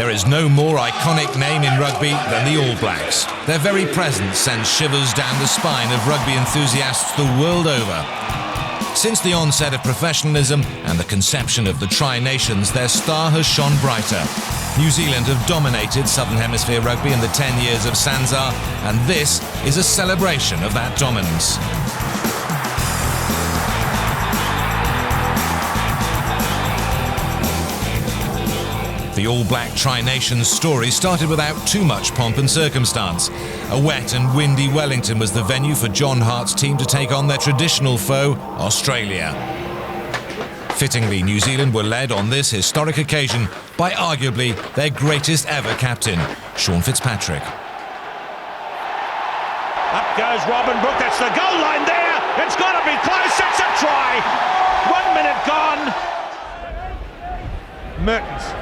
There is no more iconic name in rugby than the All Blacks. Their very presence sends shivers down the spine of rugby enthusiasts the world over. Since the onset of professionalism and the conception of the Tri-Nations, their star has shone brighter. New Zealand have dominated Southern Hemisphere rugby in the 10 years of Sanzar, and this is a celebration of that dominance. The All Black Tri-Nations story started without too much pomp and circumstance. A wet and windy Wellington was the venue for John Hart's team to take on their traditional foe, Australia. Fittingly, New Zealand were led on this historic occasion by arguably their greatest ever captain, Sean Fitzpatrick. Up goes Robin Brook, that's the goal line there, it's got to be close, it's a try! 1 minute gone. Mertens.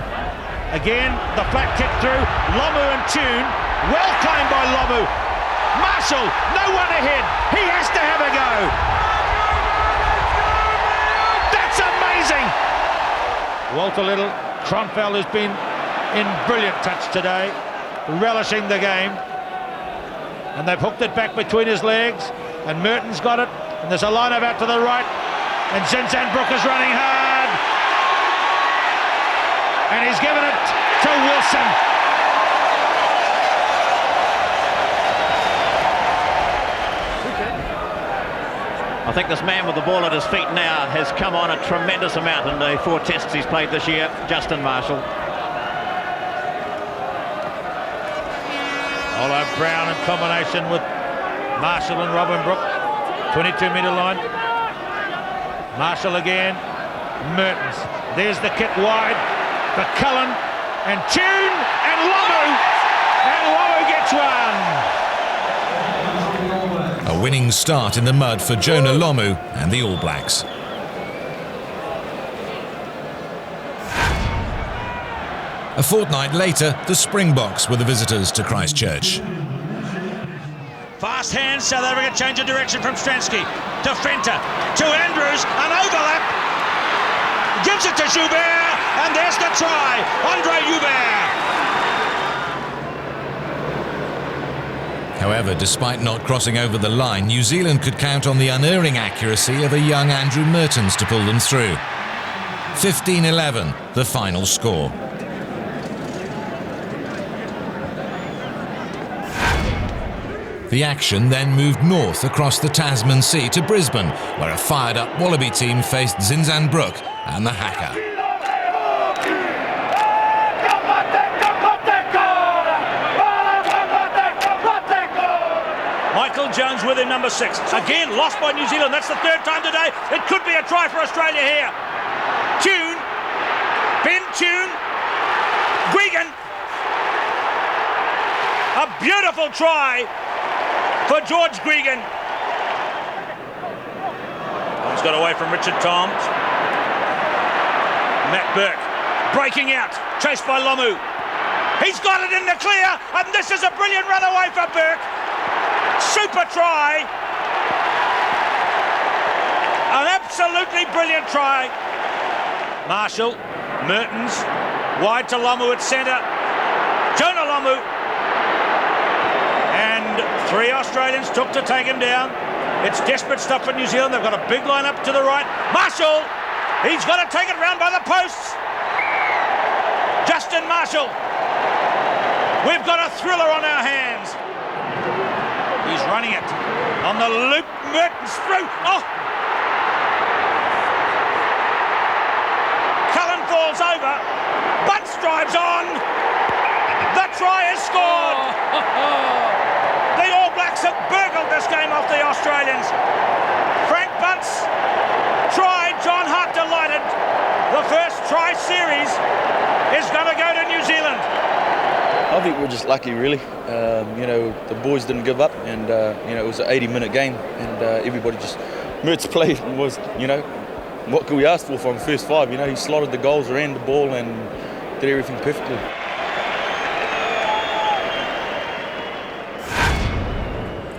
Again, the flat kick through, Lomu and Tune, well claimed by Lomu. Marshall, no one ahead, he has to have a go. That's amazing! Walter Little, Tronfeld has been in brilliant touch today, relishing the game. And they've hooked it back between his legs, and Mertens got it, and there's a line of out to the right, and Zinzan Brook is running hard. And he's given it to Wilson. I think this man with the ball at his feet now has come on a tremendous amount in the 4 tests he's played this year, Justin Marshall. Olo Brown in combination with Marshall and Robin Brook, 22-metre line. Marshall again, Mertens. There's the kick wide. For Cullen and Tune and Lomu gets one. A winning start in the mud for Jonah Lomu and the All Blacks. A fortnight later, the Springboks were the visitors to Christchurch. Fast hands, South Africa change of direction from Stransky to Fenter to Andrews, an overlap. Gives it to Joubert, and there's the try, Andre Joubert. However, despite not crossing over the line, New Zealand could count on the unerring accuracy of a young Andrew Mertens to pull them through. 15-11, the final score. The action then moved north across the Tasman Sea to Brisbane, where a fired-up Wallaby team faced Zinzan Brook and the Haka. Michael Jones with him, number 6. Again, lost by New Zealand. That's the 3rd time today. It could be a try for Australia here. Tune. Ben Tune. Guigan. A beautiful try for George Guigan. He's got away from Richard Toms. Matt Burke breaking out, chased by Lomu. He's got it in the clear, and this is a brilliant run away for Burke. Super try. An absolutely brilliant try. Marshall, Mertens, wide to Lomu at centre. Jonah Lomu. And 3 Australians took to take him down. It's desperate stuff for New Zealand. They've got a big line up to the right. Marshall, he's got to take it round by the posts. Justin Marshall. We've got a thriller on our hands. He's running it on the loop. Mertens through. Oh! Cullen falls over. Bunce drives on. The try is scored. The All Blacks have burgled this game off the Australians. Frank Bunce tried. John Hart delighted. The first try series is going to go to New Zealand. I think we're just lucky, really. You know, the boys didn't give up, and you know, it was an 80-minute game, and everybody just Mertz played and was, you know, what could we ask for from the first 5? You know, he slotted the goals, ran the ball, and did everything perfectly.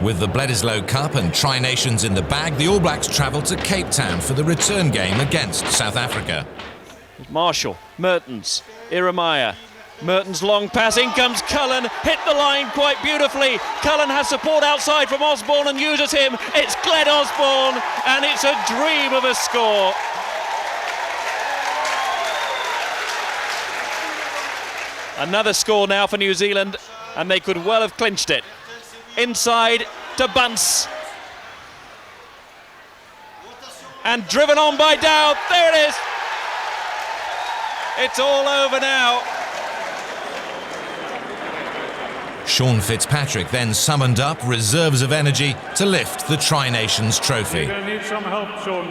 With the Bledisloe Cup and Tri-Nations in the bag, the All Blacks travel to Cape Town for the return game against South Africa. Marshall, Mertens, Eremia, Merton's long pass, in comes Cullen, hit the line quite beautifully. Cullen has support outside from Osborne and uses him. It's Glenn Osborne, and it's a dream of a score. Another score now for New Zealand, and they could well have clinched it. Inside to Bunce. And driven on by Dow. There it is. It's all over now. Sean Fitzpatrick then summoned up reserves of energy to lift the Tri-Nations trophy. You're going to need some help, Sean.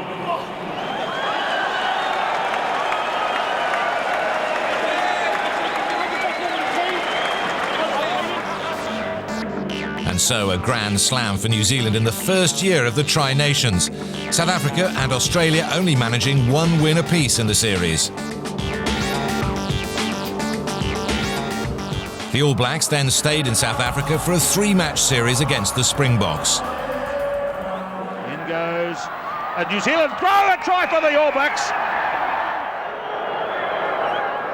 And so a grand slam for New Zealand in the first year of the Tri-Nations. South Africa and Australia only managing one win apiece in the series. The All Blacks then stayed in South Africa for a 3-match series against the Springboks. In goes New Zealand. Throw a try for the All Blacks.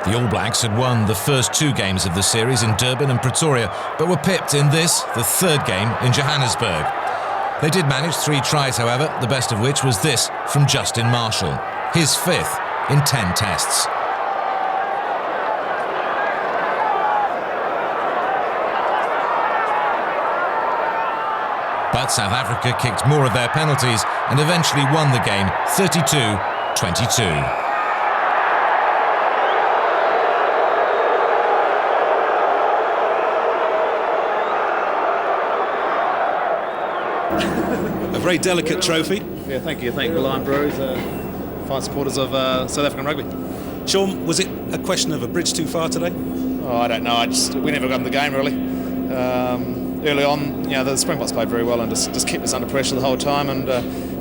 The All Blacks had won the first 2 games of the series in Durban and Pretoria, but were pipped in this, the 3rd game, in Johannesburg. They did manage 3 tries, however, the best of which was this from Justin Marshall, his 5th in 10 tests. But South Africa kicked more of their penalties and eventually won the game 32-22. A very delicate trophy. Yeah, thank you. Thank you, Lion Breweries, fine supporters of South African rugby. Sean, was it a question of a bridge too far today? Oh, I don't know. We never got in the game really. Early on, the Springboks played very well and just kept us under pressure the whole time, and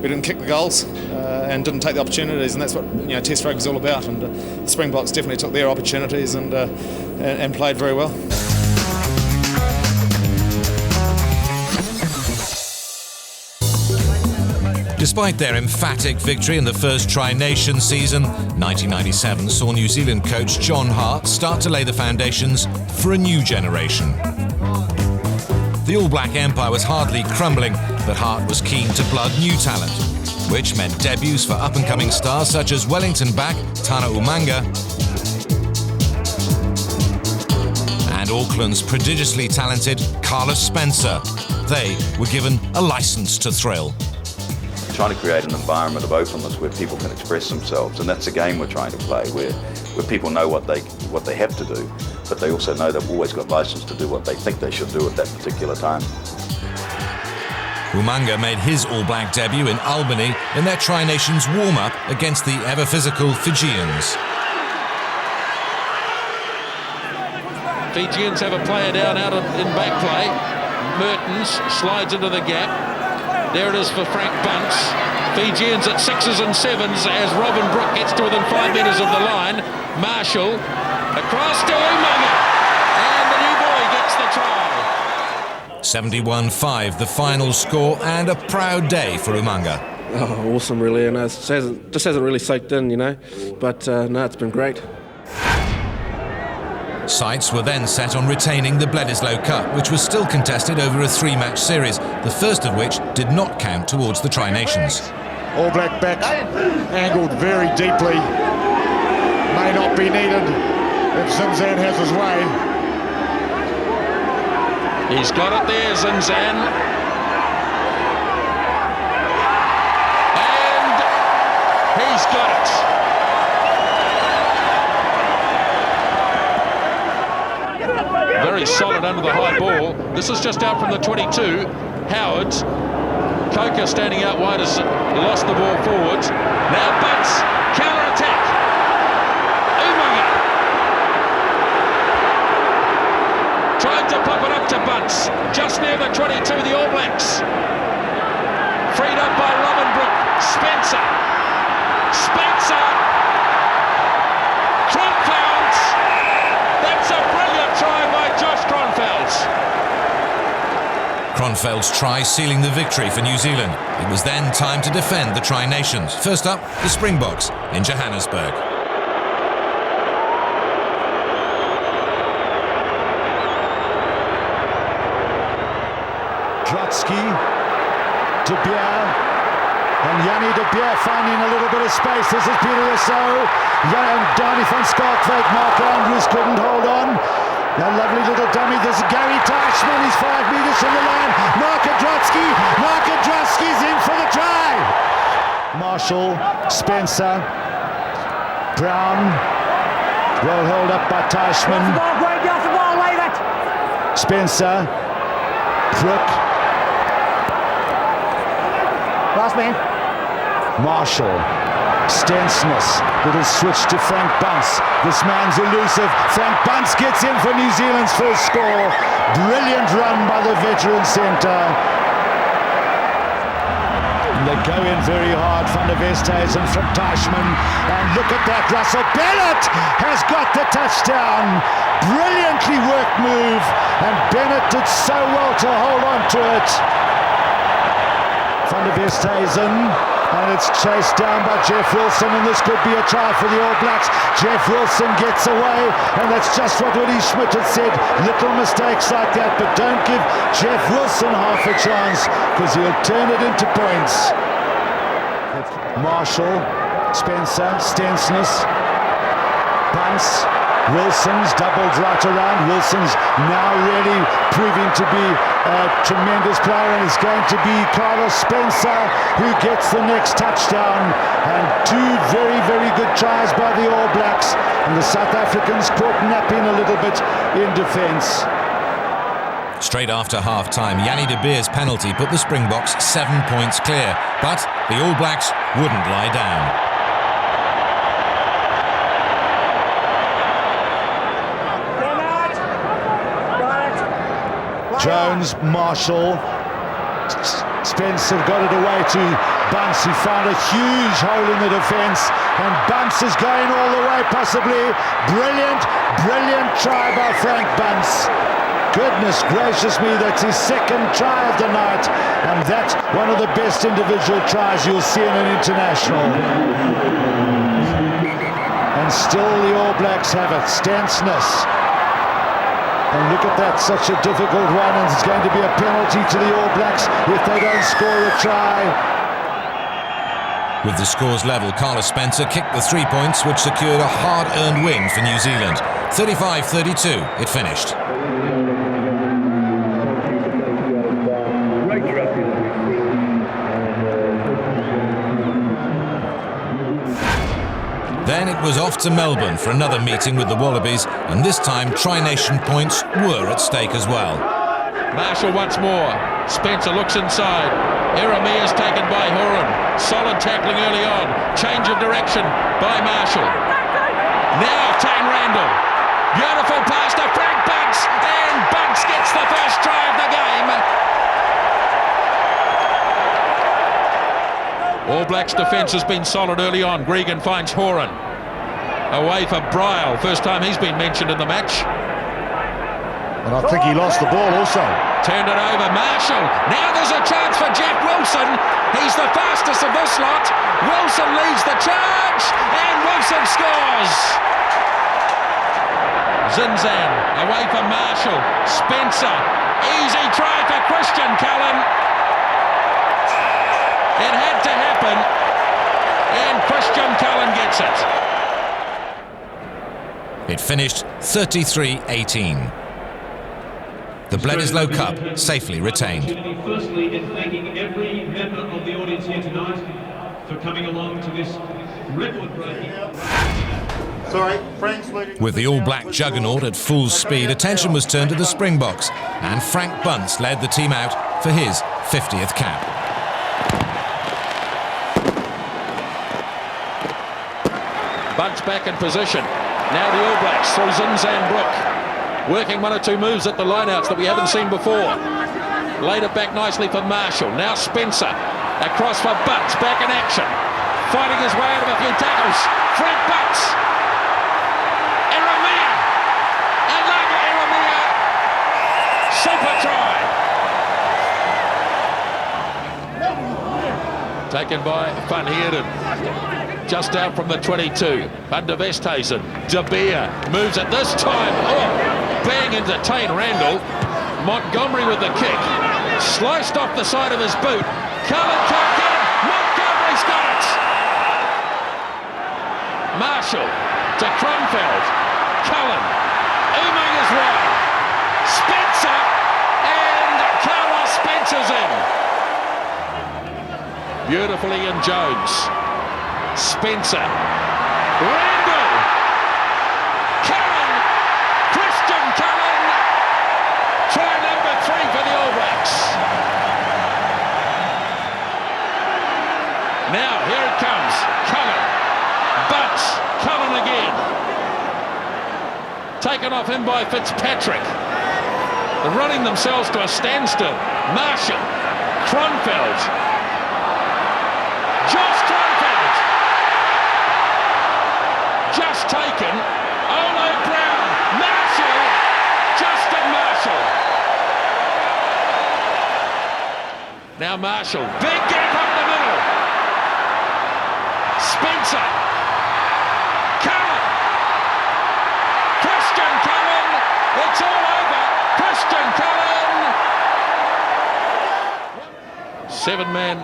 we didn't kick the goals and didn't take the opportunities, and that's what Test rugby is all about. And the Springboks definitely took their opportunities and played very well. Despite their emphatic victory in the first Tri-Nation season, 1997 saw New Zealand coach John Hart start to lay the foundations for a new generation. The All Black Empire was hardly crumbling, but Hart was keen to blood new talent, which meant debuts for up-and-coming stars such as Wellington back Tana Umanga and Auckland's prodigiously talented Carlos Spencer. They were given a license to thrill. Trying to create an environment of openness where people can express themselves, and that's the game we're trying to play, where people know what they have to do, but they also know they've always got license to do what they think they should do at that particular time. Umanga made his All Black debut in Albany in their Tri-Nations warm-up against the ever-physical Fijians. Fijians have a player down out in back play. Mertens slides into the gap. There it is for Frank Bunce. Fijians at 6s and 7s as Robin Brook gets to within 5 metres of the line. Marshall across to Umanga, and the new boy gets the try. 71-5, the final score, and a proud day for Umanga. Oh, awesome, really. And it just hasn't really soaked in, But no, it's been great. Sights were then set on retaining the Bledisloe Cup, which was still contested over a 3-match series, the first of which did not count towards the Tri-Nations. All Black back, angled very deeply. May not be needed if Zinzan has his way. He's got it there, Zinzan. And he's got it. Very solid under the high ball. This is just out from the 22. Howard. Coker standing out wide has lost the ball forwards. Now Bunce, counter-attack. Umanga. Tried to pop it up to Bunce. Just near the 22, the All Blacks. Freed up by Robin Brook. Spencer. Kronfeldt. That's a brilliant try by Josh Kronfeldt. Kronfeldt's try sealing the victory for New Zealand. It was then time to defend the Tri-Nations. First up, the Springboks in Johannesburg. Drotsky, De Beer, and Yanni De Beer finding a little bit of space. This is Peter Rousseau, and Donny van Skalkwyk. Mark Andrews couldn't hold on. A lovely little dummy. This is Gary Teichmann. He's 5 meters from the line. Mark Drotsky's in for the try. Marshall, Spencer, Brown, well held up by Teichmann. Spencer, Crook, last man, Marshall, Stensness, little switch to Frank Bunce. This man's elusive. Frank Bunce gets in for New Zealand's first score. Brilliant run by the veteran centre. They go in very hard from the Westhuizen from Teichmann, and look at that, Russell Bennett has got the touchdown. Brilliantly worked move, and Bennett did so well to hold on to it. From the Westhuizen, and it's chased down by Jeff Wilson, and this could be a try for the All Blacks. Jeff Wilson gets away, and that's just what Willie Schmidt had said. Little mistakes like that, but don't give Jeff Wilson half a chance, because he'll turn it into points. Marshall, Spencer, Stensness, Bunce, Wilson's doubled right around. Wilson's now really proving to be a tremendous player, and it's going to be Carlos Spencer who gets the next touchdown. And two very, very good tries by the All Blacks, and the South Africans caught napping a little bit in defence. Straight after half-time, Yanni De Beer's penalty put the Springboks 7 points clear, but the All Blacks wouldn't lie down. Jones, Marshall, Spencer got it away to Bunce. He found a huge hole in the defence, and Bunce is going all the way, possibly. Brilliant try by Frank Bunce. Goodness gracious me, that's his second try of the night, and that's one of the best individual tries you'll see in an international. And still the All Blacks have it. Stensness. And look at that, such a difficult one, and it's going to be a penalty to the All Blacks if they don't score a try. With the scores level, Carlos Spencer kicked the 3 points, which secured a hard-earned win for New Zealand. 35-32, it finished. Then it was off to Melbourne for another meeting with the Wallabies, and this time Tri-Nation points were at stake as well. Marshall once more. Spencer looks inside. Eremia is taken by Horan. Solid tackling early on. Change of direction by Marshall. Now Tane Randall. Beautiful pass to Frank Bunce, and Bunce gets the first try of the game. All Blacks defence has been solid early on. Gregan finds Horan. Away for Bryle. First time he's been mentioned in the match. And I think he lost the ball also. Turned it over. Marshall. Now there's a chance for Jeff Wilson. He's the fastest of this lot. Wilson leads the charge, and Wilson scores. Zinzan away from Marshall. Spencer. Easy try for Christian Cullen. It had to happen, and Christian Cullen gets it. It finished 33-18. The Bledisloe Cup safely retained. Firstly, in thanking every member of the audience here tonight for coming along to this record-breaking. With the All Black juggernaut at full speed, attention was turned to the Springboks, and Frank Bunce led the team out for his 50th cap. Bunce back in position. Now the All Blacks through Zinzan Brook. Working one or two moves at the lineouts that we haven't seen before. Laid it back nicely for Marshall. Now Spencer. Across for Bunce. Back in action. Fighting his way out of a few tackles. Frank Bunce. Eremia. Alaga Eremia. Super try. Taken by Van Heerden. Just out from the 22. Under Westhuizen. De Beer moves it this time. Oh, bang into Tane Randall. Montgomery with the kick. Sliced off the side of his boot. Cullen can't get it. Montgomery's got it. Marshall to Cromfeld. Cullen. Umang is wide. Spencer. And Carlos Spencer's in. Beautifully in Jones. Spencer. Randall. Cullen. Christian Cullen. Try number 3 for the All Blacks. Now, here it comes. Cullen. Bunce. Cullen again. Taken off him by Fitzpatrick. They're running themselves to a standstill. Marshall. Cromfeld. Josh Cromfeld. Just taken. Olo Brown. Marshall. Justin Marshall. Now Marshall. Big gap up the middle. Spencer. Cullen. Christian Cullen. It's all over. Christian Cullen. 7-man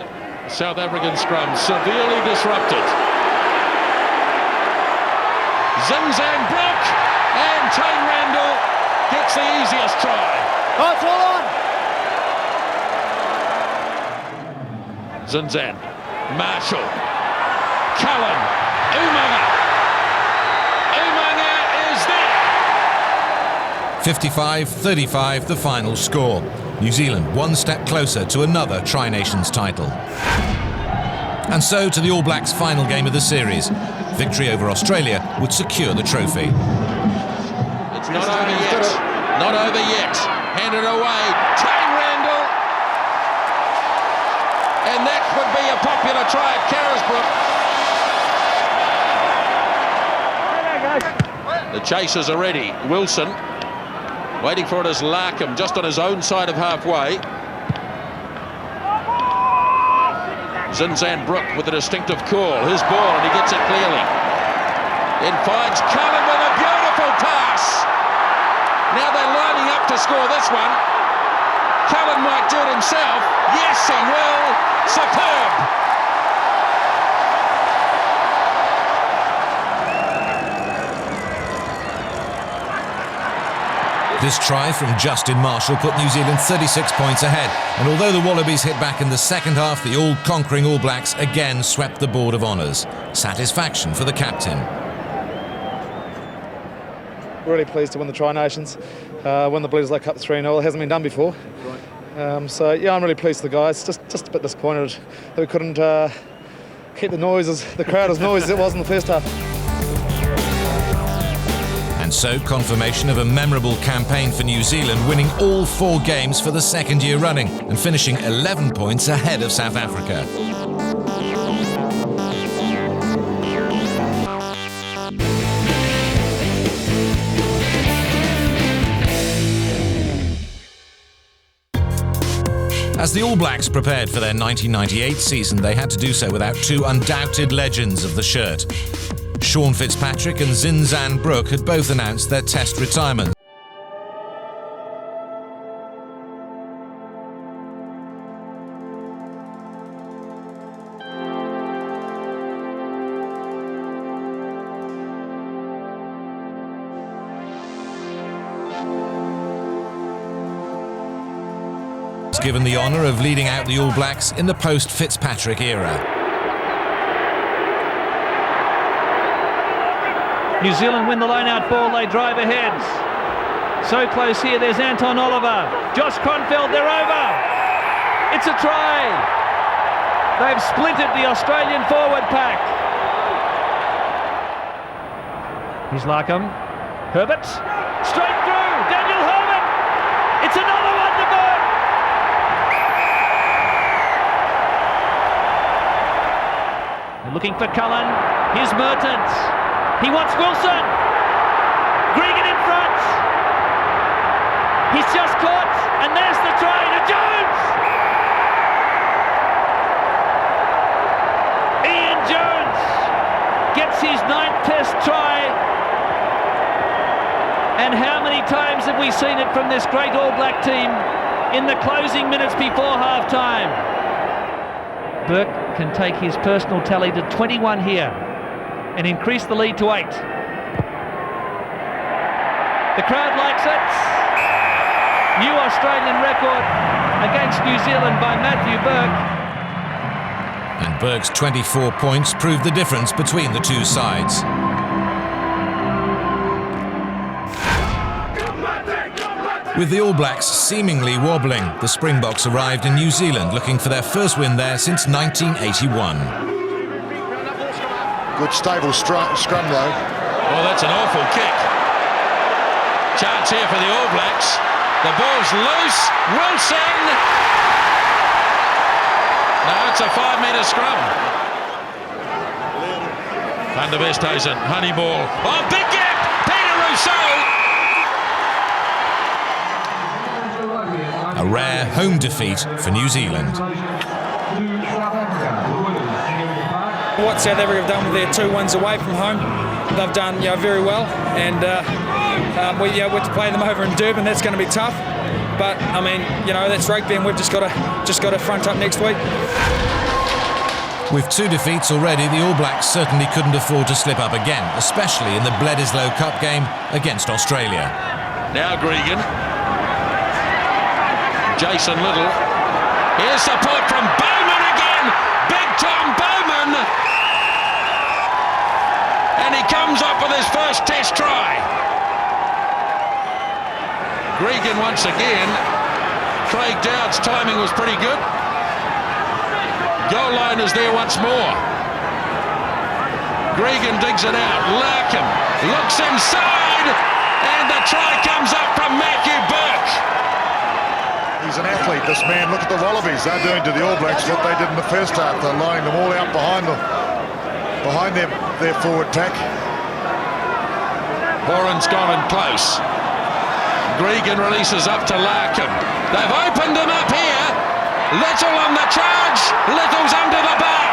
South African scrum severely disrupted. Zinzan Brook and Tane Randall gets the easiest try. Oh, it's all on. Zinzan, Marshall, Cullen, Umanga. Umanga is there. 55-35, the final score. New Zealand one step closer to another Tri-Nations title. And so to the All Blacks' final game of the series. Victory over Australia would secure the trophy. It's not over yet. Not over yet. Handed away. Tane Randall. And that would be a popular try at Carisbrook. The chasers are ready. Wilson. Waiting for it is Larkham, just on his own side of halfway. Zinzan Brook with a distinctive call. His ball, and he gets it clearly. Then finds Cullen with a beautiful pass. Now they're lining up to score this one. Cullen might do it himself. Yes, he will. Superb. This try from Justin Marshall put New Zealand 36 points ahead, and although the Wallabies hit back in the second half, the all-conquering All Blacks again swept the board of honours. Satisfaction for the captain. Really pleased to win the Tri-Nations, win the Bledisloe Cup 3-0. It hasn't been done before. So yeah, I'm really pleased with the guys. Just a bit disappointed that we couldn't keep the crowd as noisy as it was in the first half. And so, confirmation of a memorable campaign for New Zealand, winning all 4 games for the second year running and finishing 11 points ahead of South Africa. As the All Blacks prepared for their 1998 season, they had to do so without 2 undoubted legends of the shirt. Sean Fitzpatrick and Zinzan Brook had both announced their Test retirement. Given the honour of leading out the All Blacks in the post-Fitzpatrick era. New Zealand win the line-out ball, they drive ahead. So close here, there's Anton Oliver. Josh Cromfeld, they're over. It's a try. They've splintered the Australian forward pack. Here's Larkham. Herbert. Straight through. Daniel Herman. It's another one to burn. They're looking for Cullen. Here's Mertens. He wants Wilson. Gregan in front. He's just caught. And there's the try to Jones. Ian Jones gets his 9th Test try. And how many times have we seen it from this great All Black team? in the closing minutes before half-time. Burke can take his personal tally to 21 here and increase the lead to 8. The crowd likes it. New Australian record against New Zealand by Matthew Burke. And Burke's 24 points proved the difference between the two sides. With the All Blacks seemingly wobbling, the Springboks arrived in New Zealand looking for their first win there since 1981. Good stable scrum though. Oh, that's an awful kick. Chance here for the All Blacks. The ball's loose. Wilson! No, it's a 5-metre scrum. Van der Westhuizen, honey ball. Oh, big gap! Peter Rousseau! A rare home defeat for New Zealand. What South Africa have done with their 2 wins away from home, they've done very well, and we have to play them over in Durban. That's going to be tough, but I mean, that's rugby, and we've just got to front up next week. With 2 defeats already, the All Blacks certainly couldn't afford to slip up again, especially in the Bledisloe Cup game against Australia. Now Gregan. Jason Little. Here's support from Bowman again. Big Tom Bowman. And he comes up with his first test try. Gregan once again. Craig Dowd's timing was pretty good. Goal line is there once more. Gregan digs it out. Larkham looks inside. And the try comes up from Matthew Burke. He's an athlete, this man. Look at the Wallabies. They're doing to the All Blacks what they did in the first half. They're lining them all out behind their forward pack. Warren's gone in close. Gregan releases up to Larkham. They've opened him up here. Little on the charge. Little's under the bar.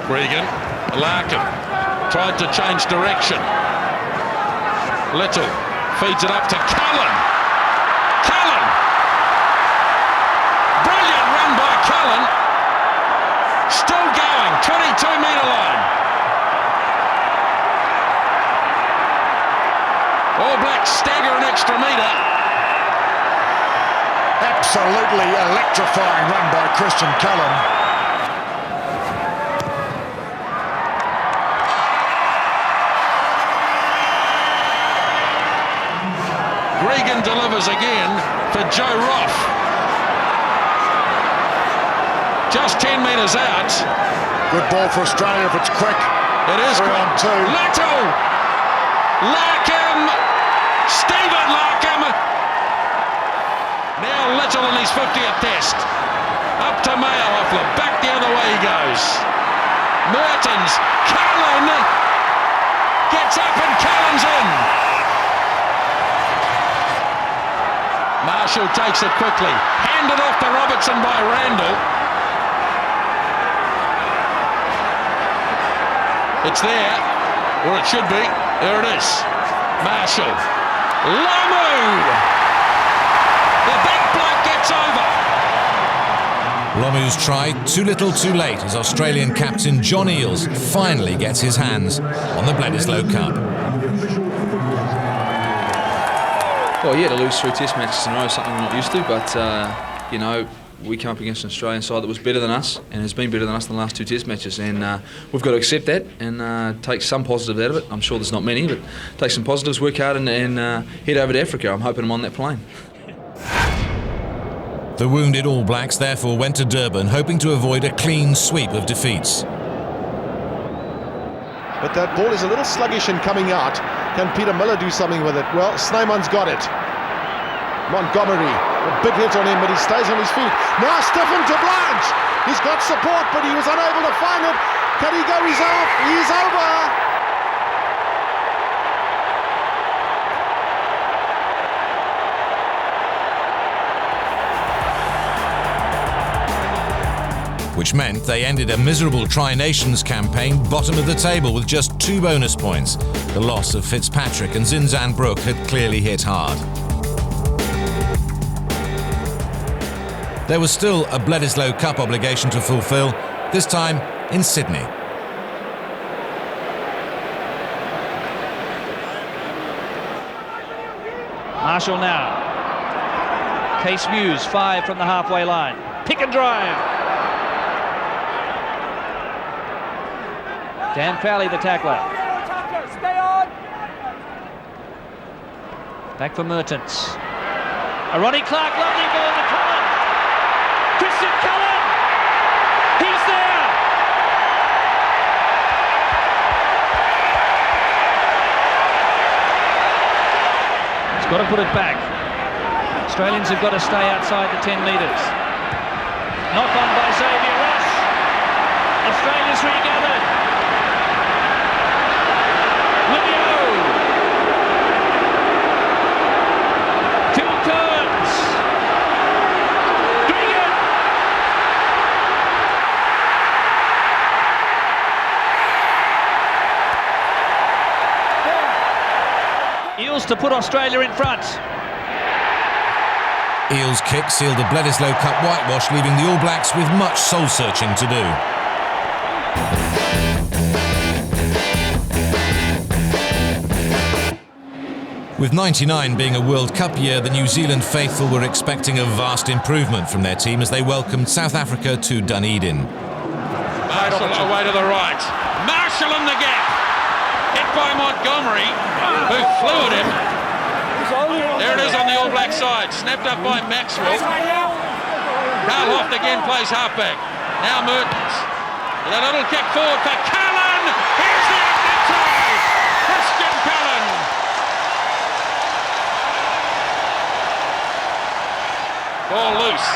Gregan, Larkham tried to change direction. Little feeds it up to Cullen. Cullen! Brilliant run by Cullen. Still going, 22-metre line. All Blacks stagger an extra metre. Absolutely electrifying run by Christian Cullen. Gregan delivers again for Joe Roff. Just 10 metres out. Good ball for Australia if it's quick. It is 3 quick. on 2. Little! Larkham! Stephen Larkham! Now Little in his 50th test. Up to Mayohoffler. Back the other way he goes. Mertens. Cullen gets up and Cullen's in. Marshall takes it quickly. Handed off to Robertson by Randall. It's there, or it should be. There it is. Marshall. Lomu! The big bloke gets over. Lomu's try too little too late as Australian captain John Eales finally gets his hands on the Bledisloe Cup. Well, yeah, to lose 3 test matches in a row is something we're not used to, but, we come up against an Australian side that was better than us and has been better than us in the last 2 test matches, and we've got to accept that and take some positives out of it. I'm sure there's not many, but take some positives, work hard and head over to Africa. I'm hoping I'm on that plane. The wounded All Blacks therefore went to Durban hoping to avoid a clean sweep of defeats. But that ball is a little sluggish in coming out. Can Peter Miller do something with it? Well, Snyman's got it. Montgomery, a big hit on him, but he stays on his feet. Now stiffened to Blanche. He's got support, but he was unable to find it. Can he go? He's off. He's over. which meant they ended a miserable Tri-Nations campaign bottom of the table with just 2 bonus points. The loss of Fitzpatrick and Zinzan Brooke had clearly hit hard. There was still a Bledisloe Cup obligation to fulfil, this time in Sydney. Marshall now. Case Muse, 5 from the halfway line. Pick and drive. Dan Crowley, the tackler. Stay on. Back for Mertens. Ronnie Clark, lovely ball to Cullen. Christian Cullen. He's there. He's got to put it back. Australians have got to stay outside the 10 metres. Knock on by Xavier Ross. Australia's regathered. Livio. Phil Kearns. Doing it. Eels to put Australia in front. Eels' kick sealed the Bledisloe Cup whitewash, leaving the All Blacks with much soul-searching to do. With 99 being a World Cup year, the New Zealand faithful were expecting a vast improvement from their team as they welcomed South Africa to Dunedin. Marshall away to the right. Marshall in the gap. Hit by Montgomery, who flew at him. There it is on the All Black side, snapped up by Maxwell. Carl Hoft again plays halfback. Now Mertens. With a little kick forward for Cullen. Here's the opening try. Christian Cullen. Ball loose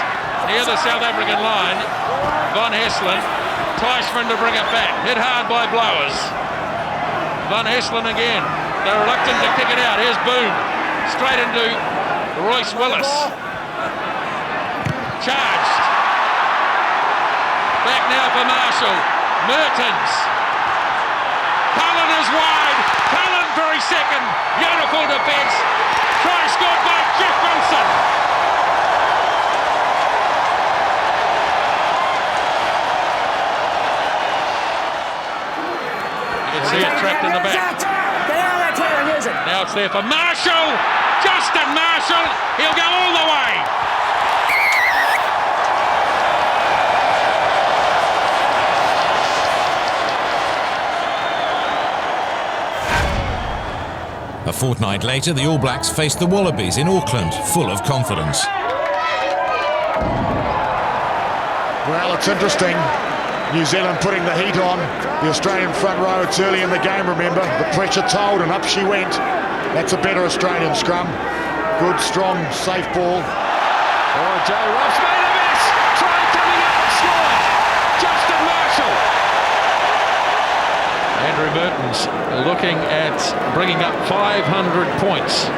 near the South African line. Van Hesselen. Teichmann to bring it back. Hit hard by Blowers. Van Hesselen again. They're reluctant to kick it out. Here's Boone. Straight into Royce Willis. Charged. Back now for Marshall. Mertens. Cullen is wide. Cullen for his second. Beautiful defence. Try scored by Jeff Wilson. You can see it trapped in the back. Now it's there for Marshall. Justin Marshall. He'll go all the way. A fortnight later, the All Blacks faced the Wallabies in Auckland, full of confidence. Well, it's interesting. New Zealand putting the heat on. The Australian front row, it's early in the game, remember. The pressure told and up she went. That's a better Australian scrum. Good, strong, safe ball. Oh, Joe Ross made a miss. Try coming out, scored. Justin Marshall. Andrew Mertens looking at bringing up 500 points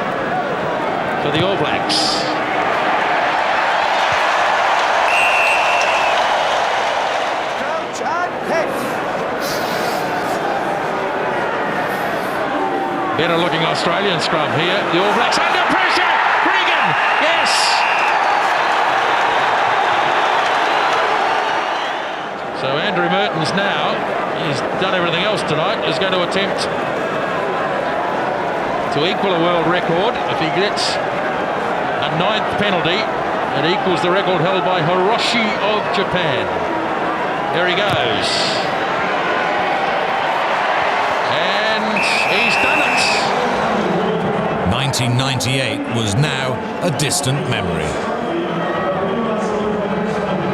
for the All Blacks. Better looking Australian scrum here. The All Blacks under pressure. Regan, yes. So Andrew Mertens now, he's done everything else tonight, is going to attempt to equal a world record. If he gets a 9th penalty, it equals the record held by Hiroshi of Japan. There he goes. And he's done it. 1998 was now a distant memory.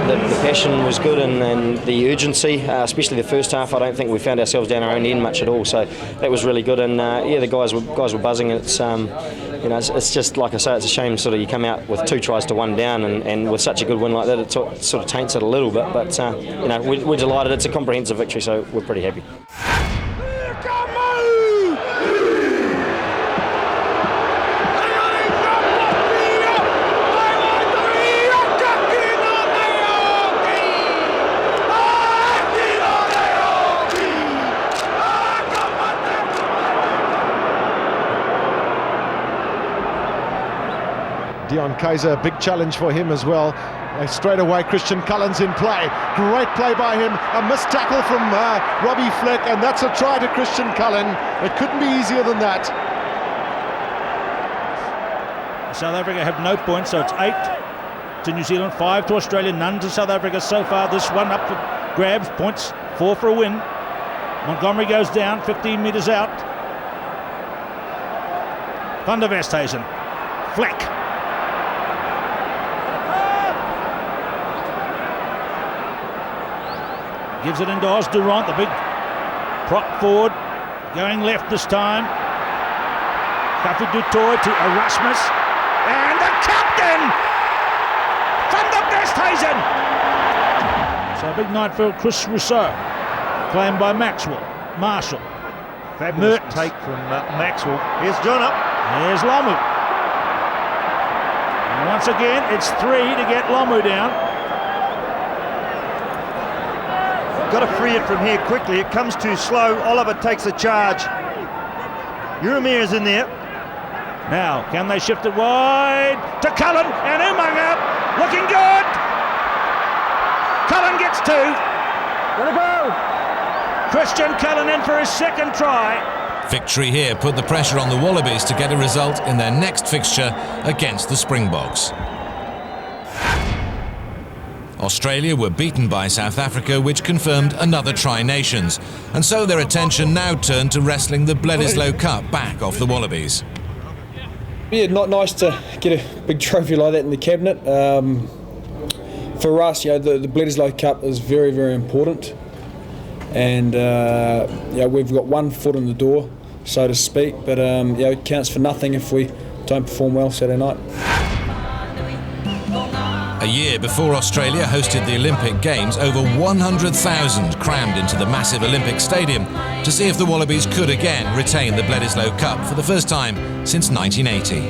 The passion was good and the urgency, especially the first half. I don't think we found ourselves down our own end much at all, so that was really good. And yeah, the guys were buzzing. It's you know, it's just like I say, it's a shame sort of you come out with 2 tries to 1 down, and with such a good win like that, it sort of taints it a little bit. But you know, we're delighted. It's a comprehensive victory, so we're pretty happy. Dion Kaiser, a big challenge for him as well. Straight away, Christian Cullen's in play. Great play by him. A missed tackle from Robbie Fleck, and that's a try to Christian Cullen. It couldn't be easier than that. South Africa have no points, so it's 8 to New Zealand, 5 to Australia, none to South Africa so far. This one up for grabs, points, 4 for a win. Montgomery goes down, 15 metres out. Van der Westhuizen, Fleck. Gives it into Os Durant, the big prop forward, going left this time. Kafi du Toit to Erasmus, and the captain, Van der Westhuizen. So a big night for Chris Rousseau, claimed by Maxwell, Marshall. Fabulous take from Maxwell. Here's John up. Here's Lomu. And once again, it's 3 to get Lomu down. Got to free it from here quickly. It comes too slow. Oliver takes a charge. Uramir's in there. Now, can they shift it wide to Cullen, and Umaga looking good. Cullen gets 2. Gotta go. Christian Cullen in for his second try. Victory here put the pressure on the Wallabies to get a result in their next fixture against the Springboks. Australia were beaten by South Africa, which confirmed another Tri-Nations, and so their attention now turned to wrestling the Bledisloe Cup back off the Wallabies. Yeah, not nice to get a big trophy like that in the cabinet. For us, the Bledisloe Cup is very, very important, and we've got one foot in the door, so to speak. But it counts for nothing if we don't perform well Saturday night. A year before Australia hosted the Olympic Games, over 100,000 crammed into the massive Olympic Stadium to see if the Wallabies could again retain the Bledisloe Cup for the first time since 1980.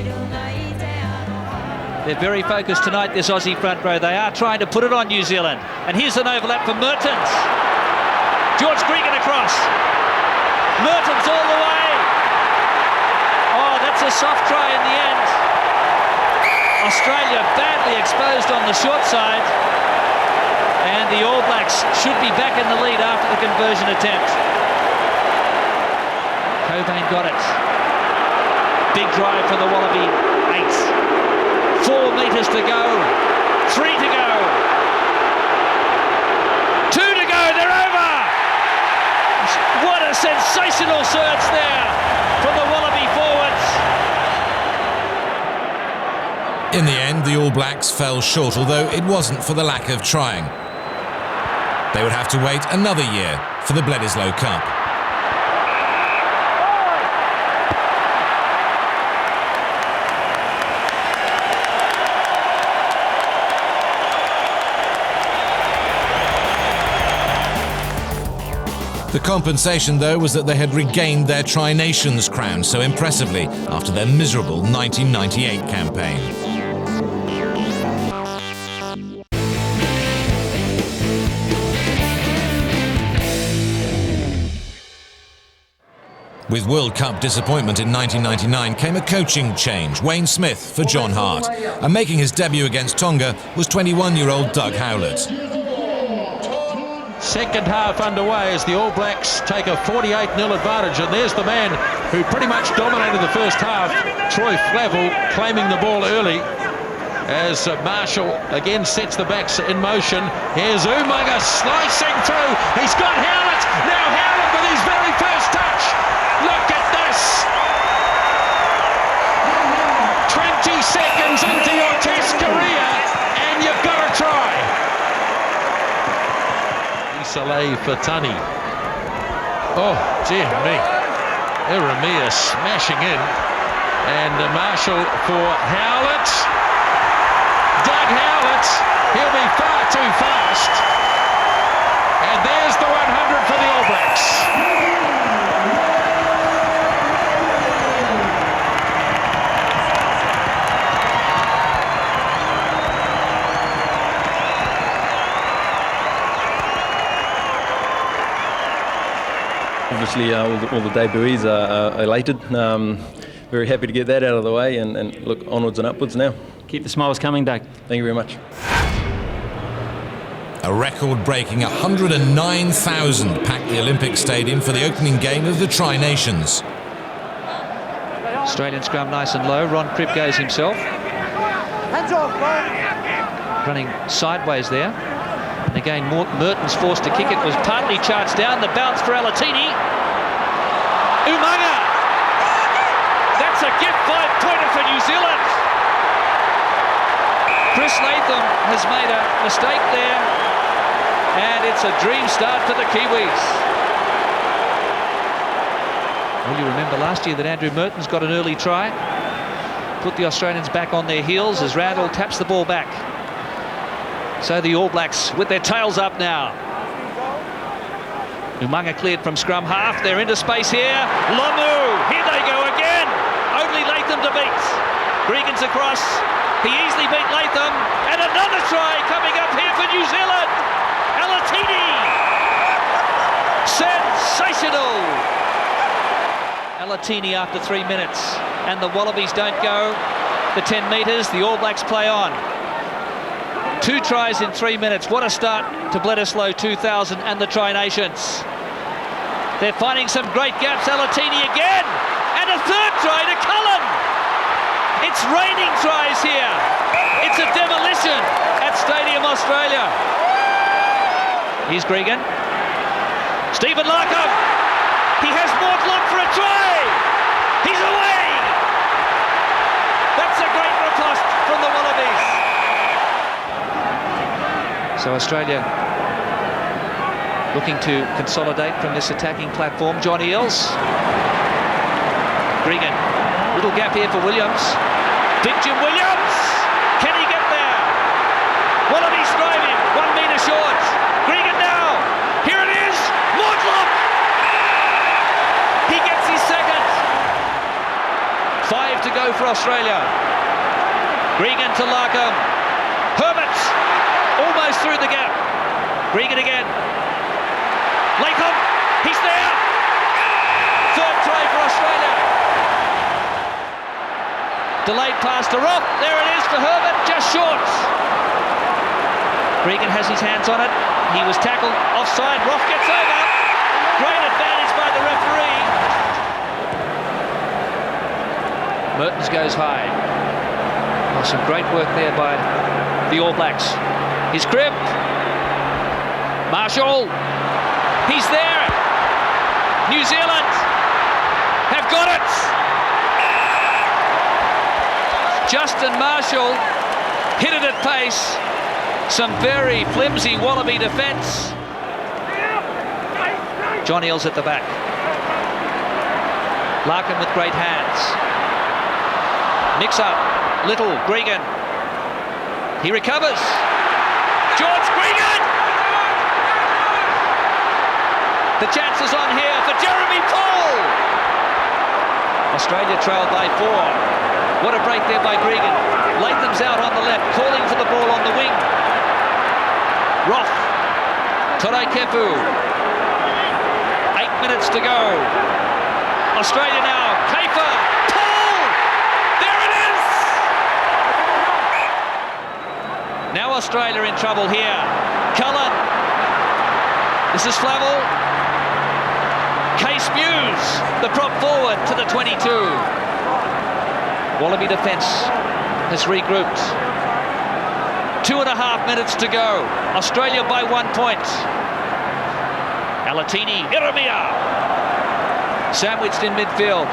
They're very focused tonight, this Aussie front row. They are trying to put it on New Zealand. And here's an overlap for Mertens. George Gregan across. Mertens all the way. Oh, that's a soft try in the end. Australia badly exposed on the short side, and the All Blacks should be back in the lead after the conversion attempt. Cobain got it. Big drive for the Wallaby 8. 4 metres to go. 3 to go. 2 to go. They're over. What a sensational surge there from the Wallaby forwards. In the end, the All Blacks fell short, although it wasn't for the lack of trying. They would have to wait another year for the Bledisloe Cup. The compensation, though, was that they had regained their Tri-Nations crown so impressively after their miserable 1998 campaign. With World Cup disappointment in 1999 came a coaching change. Wayne Smith for John Hart. And making his debut against Tonga was 21-year-old Doug Howlett. Second half underway as the All Blacks take a 48-0 advantage, and there's the man who pretty much dominated the first half, Troy Flavel, claiming the ball early as Marshall again sets the backs in motion. Here's Umaga slicing through. He's got Howlett. Now Howlett with his very first touch. Look at this. 20 seconds into your Test career and you've got a try. Saleh for Tani. Oh, dear me. Iramia smashing in. And Marshall for Howlett. Doug Howlett. He'll be far too fast. And there's the 100 for the All Blacks. Obviously, all the debutees are elated. Very happy to get that out of the way and look onwards and upwards now. Keep the smiles coming, Doug. Thank you very much. A record-breaking 109,000 packed the Olympic Stadium for the opening game of the Tri-Nations. Australian scrum nice and low. Ron Cribb goes himself. Hands off, Running sideways there. And again, Mertens forced to kick it. Was partly charged down. The bounce for Alatini. Umaga! That's a gift 5-pointer for New Zealand. Chris Latham has made a mistake there. And it's a dream start for the Kiwis. Well, you remember last year that Andrew Mertens got an early try. Put the Australians back on their heels as Randall taps the ball back. So the All Blacks with their tails up now. Umaga cleared from scrum half. They're into space here. Lomu, here they go again. Only Latham to beat. Gregan's across. He easily beat Latham. And another try coming up here for New Zealand. Alatini. Sensational. Alatini after 3 minutes. And the Wallabies don't go the 10 metres. The All Blacks play on. 2 tries in 3 minutes. What a start to Bledisloe 2000 and the Tri-Nations. They're finding some great gaps. Alatini again. And a third try to Cullen. It's raining tries here. It's a demolition at Stadium Australia. Here's Gregan. Stephen Larkham. He has Mortlund for a try. He's away. That's a great riposte from the Wallabies. So Australia looking to consolidate from this attacking platform. John Eales. Gregan. Little gap here for Williams. Big Jim Williams. Can he get there? Wallabies driving. 1 metre short. Gregan now. Here it is. Mortlund. He gets his second. 5 to go for Australia. Gregan to Larkham. Herbert. Almost through the gap. Gregan again. Latham. He's there. Third try for Australia. Delayed pass to Roth. There it is for Herbert. Just short. Gregan has his hands on it. He was tackled offside. Roth gets over. Great advantage by the referee. Mertens goes high. Oh, some great work there by the All Blacks. His Cribb. Marshall. He's there. New Zealand have got it. Justin Marshall hit it at pace. Some very flimsy Wallaby defence. John Eales at the back. Larkin with great hands. Mix up. Little. Gregan. He recovers. George Gregan! The chance is on here for Jeremy Paul. Australia trailed by 4. What a break there by Gregan. Latham's out on the left, calling for the ball on the wing. Roth. Torai Kepu. 8 minutes to go. Australia now. Kafer. Paul! There it is! Now Australia in trouble here. Cullen. This is Flavel. Case Muse, the prop forward to the 22. Wallaby defence has regrouped. 2.5 minutes to go. Australia by 1 point. Alatini, Iremia. Sandwiched in midfield.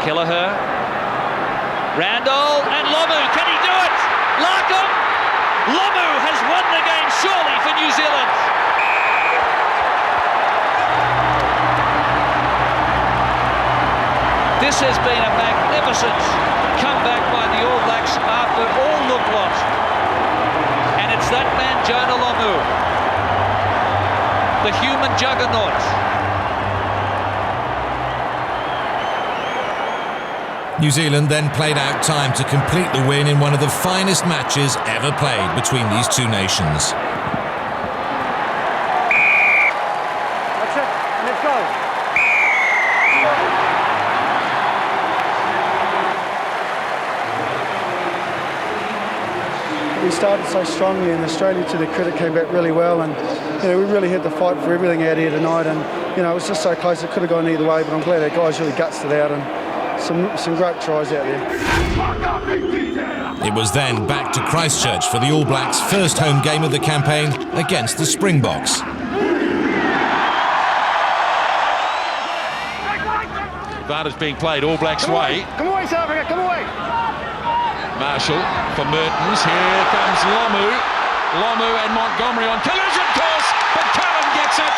Kelleher. Randall and Lomu. Can he do it? Larkham. Lomu has won the game surely for New Zealand. This has been a magnificent comeback by the All Blacks after all looked lost. And it's that man, Jonah Lomu, the human juggernaut. New Zealand then played out time to complete the win in one of the finest matches ever played between these two nations. That's it. Let's go. we started so strongly, and Australia, to their credit, came back really well, and we really had to fight for everything out here tonight, and it was just so close. It could have gone either way, but I'm glad our guys really gutsed it out, and some great tries out there. It was then back to Christchurch for the All Blacks' first home game of the campaign against the Springboks. Advantage being played All Blacks' way. Come away, South Africa, come away. Marshall for Mertens. Here comes Lomu. Lomu and Montgomery on collision course, but Cullen gets it.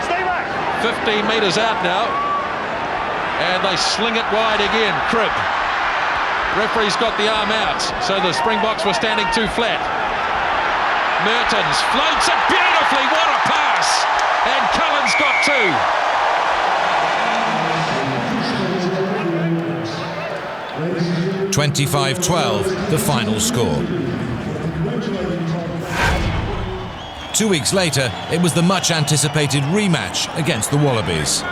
Stay back. 15 metres out now. And they sling it wide again. Cribb. Referee's got the arm out, so the Springboks were standing too flat. Mertens floats it beautifully. What a pass! And Cullen's got two. (25-12) the final score. 2 weeks later, it was the much-anticipated rematch against the Wallabies.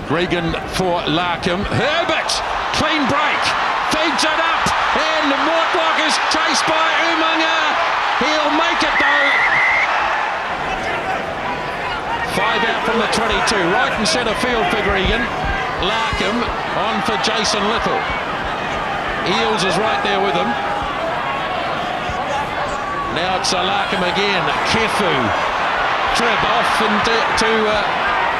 Gregan for Larkham. Herbert, clean break, feeds it up, and Mortlock is chased by Umaga. He'll make it though. 5 out from the 22, right in centre field for Gregan. Larkham on for Jason Little. Eels is right there with him. Now it's Larkham again. Kefu. Trib off to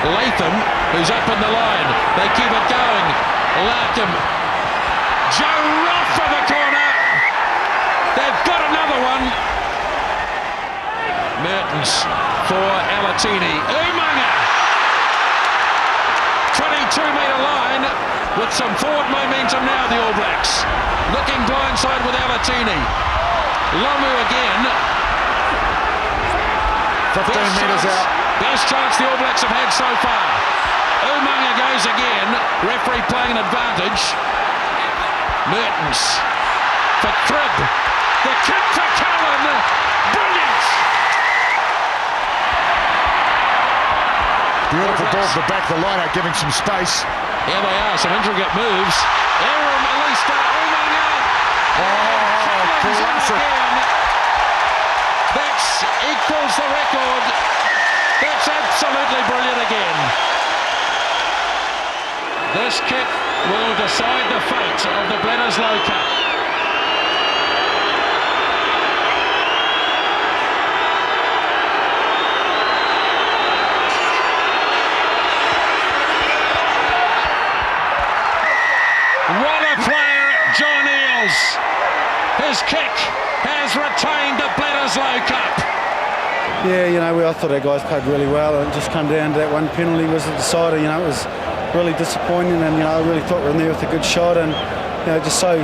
Latham, who's up in the line. They keep it going. Larkham. Joe Roth for the corner. They've got another one. Mertens for Alatini. Umaga. 22-metre line with some forward momentum now, the All Blacks. Looking blindside with Alatini. Lomu again. 15 metres out. Best chance the All Blacks have had so far. Umaga goes again. Referee playing an advantage. Mertens for Cribb. The kick for Cullen. Brilliant. Beautiful ball to the back of the line out, giving some space. Here they are, some intricate moves. Aaron Malista, Umaga. Classic. That equals the record. That's absolutely brilliant again. This kick will decide the fate of the Bledisloe Cup. What a player, John Eales. His kick has retained the Bledisloe Cup. Yeah, I thought our guys played really well, and it just come down to that one penalty was the decider. It was really disappointing, and I really thought we were in there with a good shot, and just so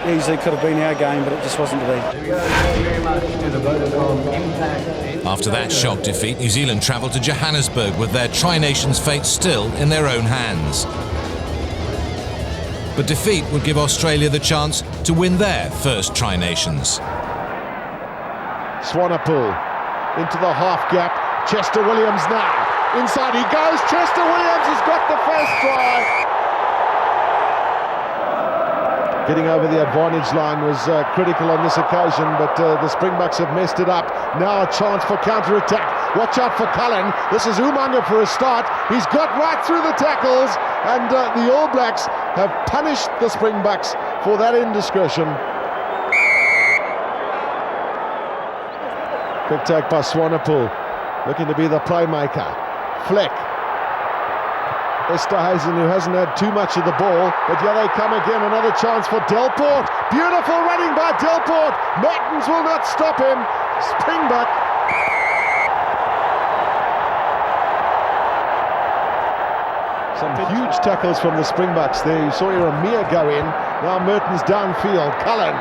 easily could have been our game, but it just wasn't to be. After that shock defeat, New Zealand travelled to Johannesburg with their Tri-Nations fate still in their own hands. But defeat would give Australia the chance to win their first Tri-Nations. Swanepoel into the half gap. Chester Williams now. Inside he goes. Chester Williams has got the first try. Getting over the advantage line was critical on this occasion, but the Springboks have messed it up. Now a chance for counter-attack. Watch out for Cullen. This is Umaga for a start. He's got right through the tackles, and the All Blacks have punished the Springboks for that indiscretion. Quick take by Swanepoel, looking to be the playmaker. Fleck. Esterhuizen, who hasn't had too much of the ball, but here they come again. Another chance for Delport. Beautiful running by Delport. Mertens will not stop him. Springbok. Some huge tackles from the Springboks there. You saw Iramia go in. Now Mertens downfield. Cullen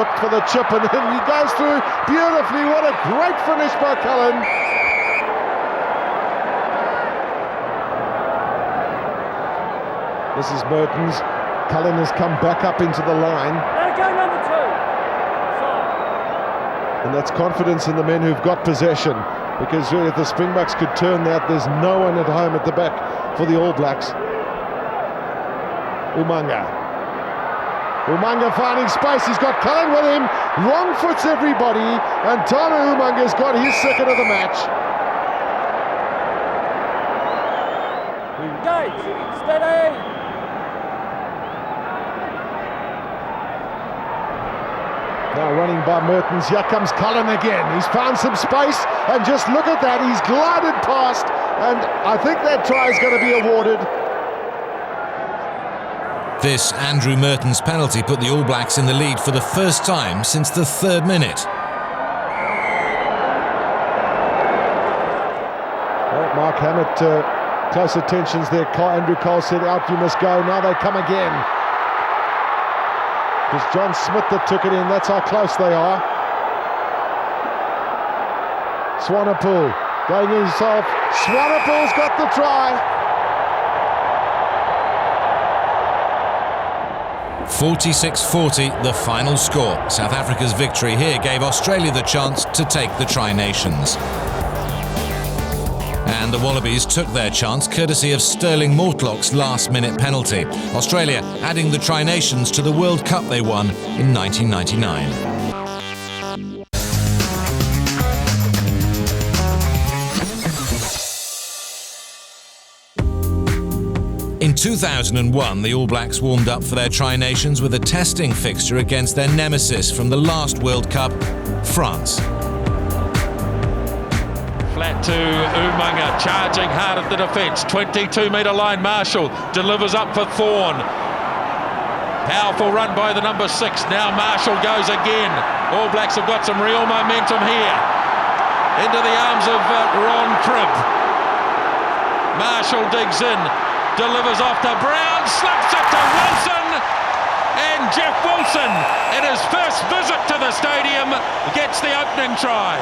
looked for the chip, and then he goes through beautifully. What a great finish by Cullen. This is Mertens. Cullen has come back up into the line. Let it go, number 2. And that's confidence in the men who've got possession. Because really, if the Springboks could turn that, there's no one at home at the back for the All Blacks. Umanga finding space, he's got Cullen with him, wrong foots everybody, and Tana Umanga's got his second of the match. Steady! Now running by Mertens, here comes Cullen again. He's found some space, and just look at that, he's glided past, and I think that try is going to be awarded. This Andrew Mertens penalty put the All Blacks in the lead for the first time since the 3rd minute. Well, Mark Hammett, close attentions there. Andrew Cole said, out you must go. Now they come again. It was John Smith that took it in. That's how close they are. Swanepoel going himself. Swanepoel's got the try. 46-40, the final score. South Africa's victory here gave Australia the chance to take the Tri-Nations. And the Wallabies took their chance courtesy of Sterling Mortlock's last-minute penalty. Australia adding the Tri-Nations to the World Cup they won in 1999. In 2001, the All Blacks warmed up for their Tri-Nations with a testing fixture against their nemesis from the last World Cup, France. Flat to Umanga, charging hard at the defence. 22-metre line, Marshall delivers up for Thorne. Powerful run by the number 6. Now Marshall goes again. All Blacks have got some real momentum here. Into the arms of Ron Cribb. Marshall digs in. Delivers off to Brown, slaps it to Wilson, and Jeff Wilson, in his first visit to the stadium, gets the opening try.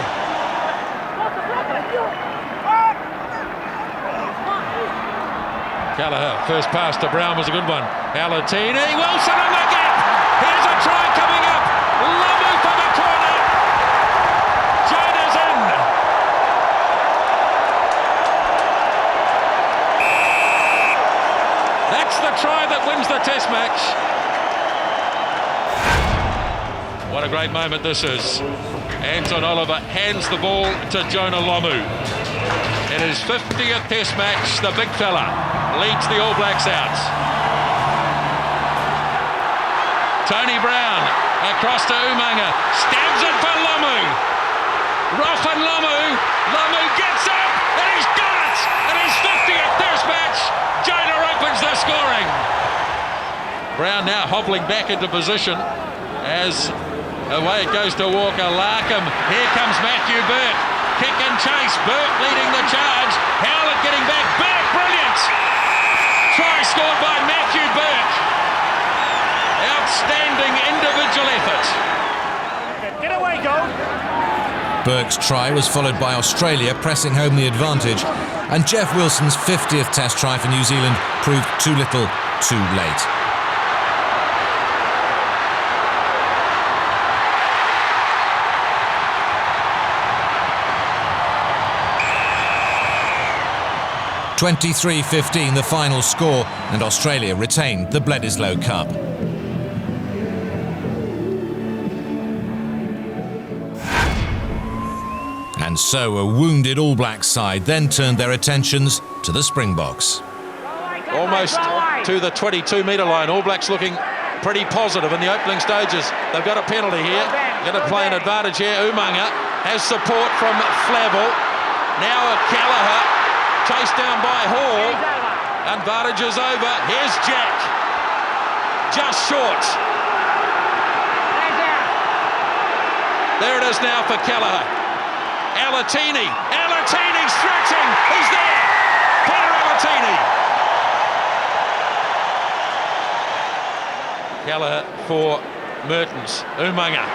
Kelleher, first pass to Brown was a good one. Alatini, Wilson in the gap. Here's a try coming up. Lamu for the corner. Jonas in. That's the try that wins the Test match. What a great moment this is. Anton Oliver hands the ball to Jonah Lomu. In his 50th Test match, the big fella leads the All Blacks out. Tony Brown across to Umanga, stabs it for Lomu. Rofan Lomu, Lomu gets up, and he's got it! In his 50th Test match, Jonah opens the scoring. Brown now hobbling back into position as away it goes to Walker Larkham. Here comes Matthew Burke. Kick and chase. Burke leading the charge. Howlett getting back. Burke, brilliant! Try scored by Matthew Burke. Outstanding individual effort. Get away, goal! Burke's try was followed by Australia pressing home the advantage, and Jeff Wilson's 50th Test try for New Zealand proved too little, too late. (23-15) the final score, and Australia retained the Bledisloe Cup. And so a wounded All Blacks side then turned their attentions to the Springboks. Almost to the 22-metre line. All Blacks looking pretty positive in the opening stages. They've got a penalty here. Going to play an advantage here. Umanga has support from Flavel. Now Kelleher. Chased down by Hall. Advantage is over. Here's Jack. Just short. There it is now for Kelleher. Alatini. Alatini stretching. He's there. Peter Alatini. Kelleher for Mertens. Umanga.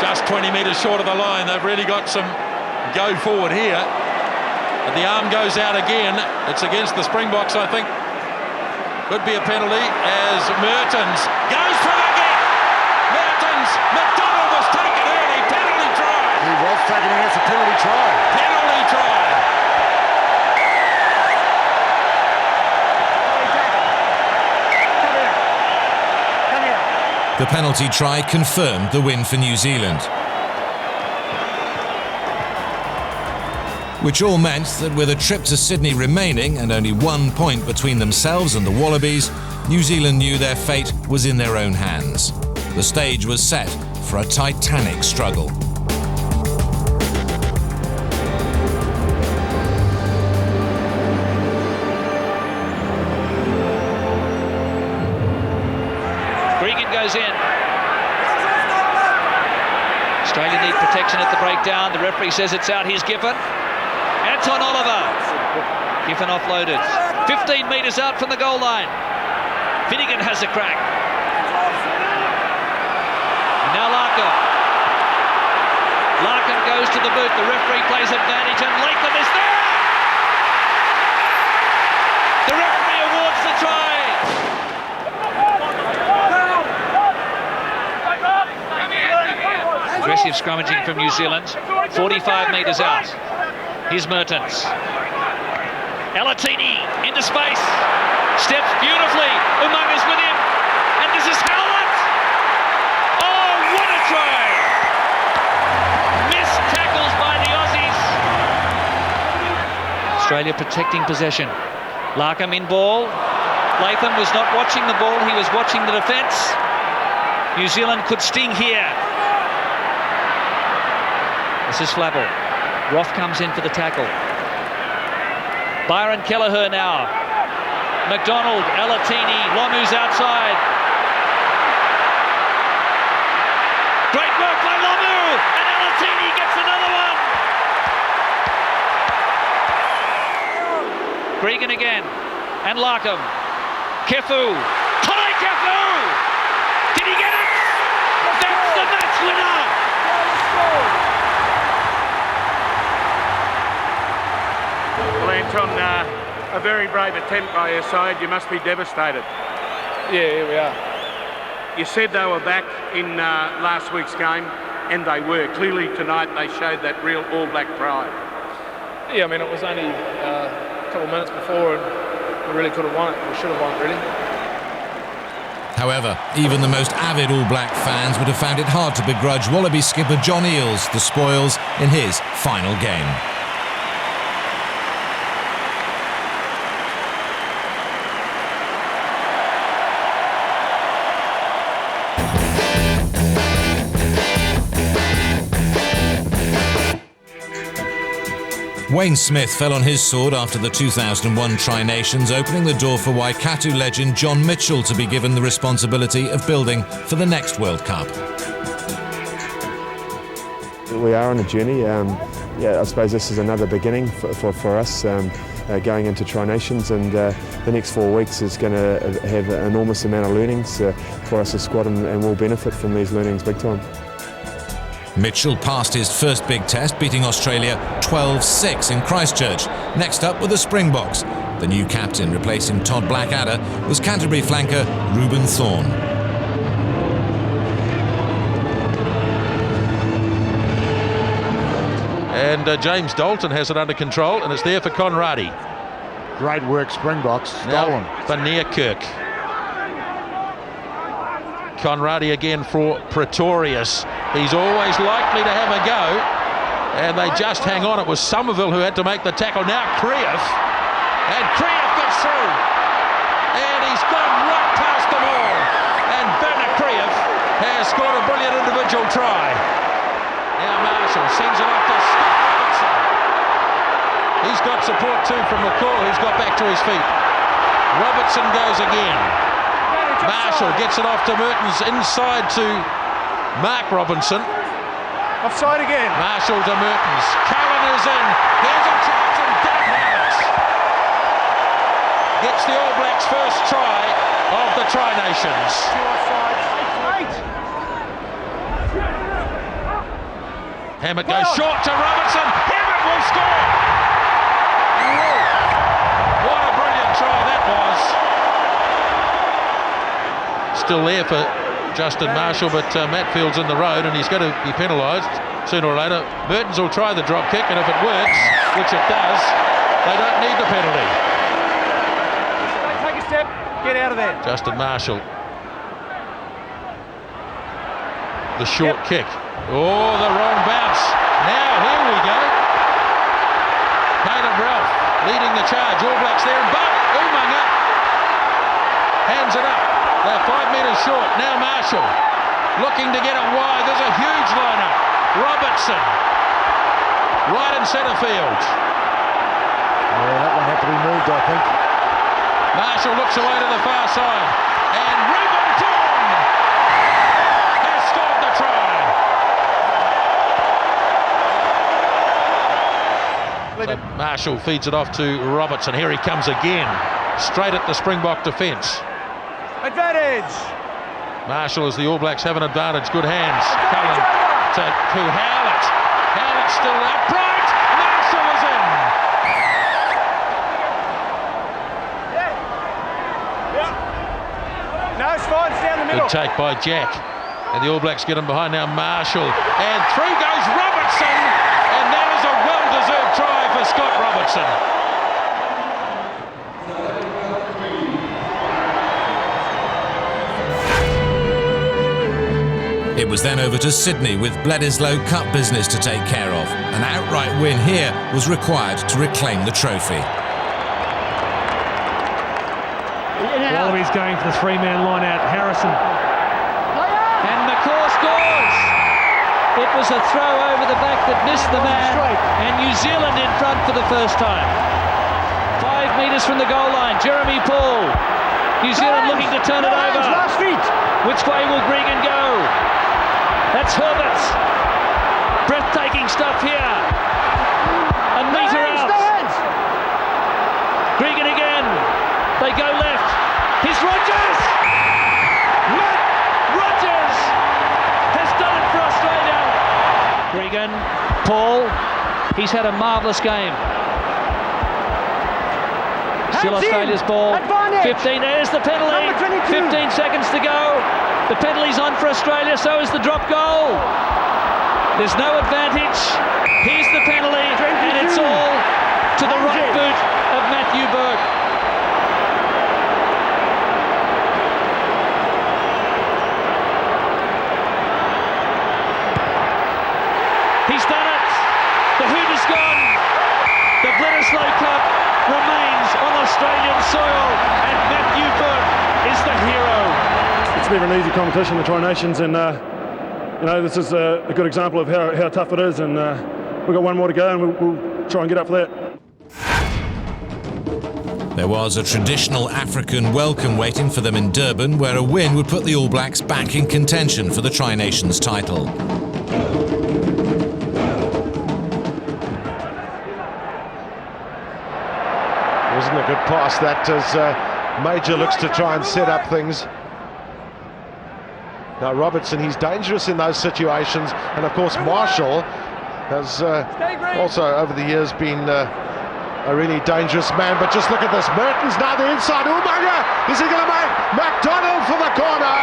Just 20 metres short of the line. They've really got some go forward here. And the arm goes out again. It's against the Springboks, I think. Could be a penalty as Mertens goes for the gap. Mertens, McDonald was taken early. Penalty try. He was taken against a penalty try. Penalty try. The penalty try confirmed the win for New Zealand, which all meant that with a trip to Sydney remaining and only 1 point between themselves and the Wallabies, New Zealand knew their fate was in their own hands. The stage was set for a titanic struggle. Gregan goes in. Australia need protection at the breakdown. The referee says it's out. Here's Giffen. Anton Oliver. Giffen offloaded. 15 metres out from the goal line. Finnegan has a crack. And now Larkham. Larkham goes to the boot. The referee plays advantage and Latham is there! The referee awards the try. Aggressive scrummaging from New Zealand. 45 metres out. Here's Mertens. Alatini into space. Steps beautifully. Umang is with him. And this is Howlett. Oh, what a try! Missed tackles by the Aussies. Australia protecting possession. Larkham in ball. Latham was not watching the ball. He was watching the defence. New Zealand could sting here. This is Flavel. Roth comes in for the tackle. Byron Kelleher now. McDonald, Alatini, Lomu's outside. Great work by Lomu, and Alatini gets another one. Gregan again, and Larkham. Kefu, Tole Kefu! Did he get it? That's the match winner! Well, Anton, a very brave attempt by your side. You must be devastated. Yeah, here we are. You said they were back in last week's game, and they were. Clearly tonight they showed that real All Black pride. Yeah, I mean, it was only a couple of minutes before and we really could have won it. We should have won it, really. However, even the most avid All Black fans would have found it hard to begrudge Wallaby skipper John Eales the spoils in his final game. Wayne Smith fell on his sword after the 2001 Tri-Nations, opening the door for Waikato legend John Mitchell to be given the responsibility of building for the next World Cup. We are on a journey. I suppose this is another beginning for us going into Tri-Nations, and the next 4 weeks is going to have an enormous amount of learnings for us as a squad, and we'll benefit from these learnings big time. Mitchell passed his first big test, beating Australia 12-6 in Christchurch. Next up were the Springboks. The new captain replacing Todd Blackadder was Canterbury flanker Reuben Thorne. And James Dalton has it under control, and it's there for Conradi. Great work, Springboks. Stolen. For Nearkirk. Conradi again for Pretorius. He's always likely to have a go, and they just hang on. It was Somerville who had to make the tackle. Now Krief, and Krief gets through, and he's gone right past them all, and Werner Krief has scored a brilliant individual try. Now Marshall sends it off to Scott Robertson. He's got support too from McCall, who's got back to his feet. Robertson goes again. Marshall gets it off to Mertens, inside to Mark Robinson. Offside again. Marshall to Mertens. Cullen is in. Here's a try from Dan Harris. Gets the All Blacks' first try of the Tri-Nations. Hammett goes short to Robinson. Hammett will score. What a brilliant try that was. Still there for Justin Marshall, but Matt Field's in the road and he's going to be penalised sooner or later. Mertens will try the drop kick, and if it works, which it does, they don't need the penalty. Take a step, get out of there. Justin Marshall. the short kick. Oh, the wrong bounce. Now, here we go. Caleb Ralph leading the charge. All Blacks there, but Umaga hands it up. They're 5 metres short. Now Marshall looking to get it wide. There's a huge lineup. Robertson right in centre field. Yeah, that one had to be moved, I think. Marshall looks away to the far side, and Reuben Thorne has scored the try. So Marshall feeds it off to Robertson. Here he comes again, straight at the Springbok defence. Advantage! Marshall, as the All Blacks have an advantage. Good hands. Cullen to Howlett. Howlett's still upright. Marshall is in. No, it's fine. It's down the middle. Good take by Jack. And the All Blacks get him behind now. Marshall. And through goes Robertson. And that is a well-deserved try for Scott Robertson. It was then over to Sydney with Bledisloe Cup business to take care of. An outright win here was required to reclaim the trophy. Wallabies going for the three-man line out. Harrison. And McCaw scores! It was a throw over the back that missed the man, and New Zealand in front for the first time. 5 metres from the goal line, Jeremy Paul. New Zealand looking to turn it over. Which way will Gregan go? That's Herberts. Breathtaking stuff here. A metre out. Gregan again. They go left. Here's Rogers. Matt Rogers has done it for Australia. Gregan, Paul. He's had a marvellous game. Still Australia's ball. 15, there's the penalty. 15 seconds to go. The penalty's on for Australia, so is the drop goal. There's no advantage. Here's the penalty, and it's all to the right boot of Matthew Burke. He's done it. The hoot is gone. The Bledisloe Cup remains on Australian soil, and Matthew Burke is the hero. It's never an easy competition, the Tri Nations, and this is a good example of how tough it is, and we've got one more to go, and we'll try and get up for that. There was a traditional African welcome waiting for them in Durban, where a win would put the All Blacks back in contention for the Tri Nations title. Wasn't a good pass that as Major looks to try and set up things. Now Robertson, he's dangerous in those situations, and of course Marshall has also over the years been a really dangerous man. But just look at this, Mertens now the inside, Umaga, is he going to make McDonald for the corner?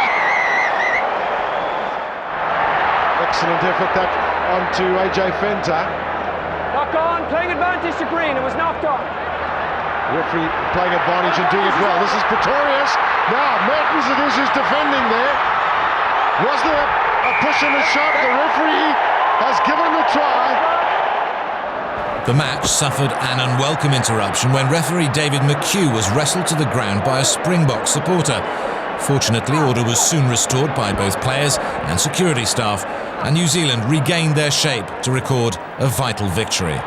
Excellent effort that onto AJ Fenter. Knock on, playing advantage to Green, it was knocked on. Referee playing advantage and doing it well. This is Pretorius. Now Mertens it is who's defending there. Was there a push and a shot? The referee has given the try. The match suffered an unwelcome interruption when referee David McHugh was wrestled to the ground by a Springbok supporter. Fortunately, order was soon restored by both players and security staff, and New Zealand regained their shape to record a vital victory.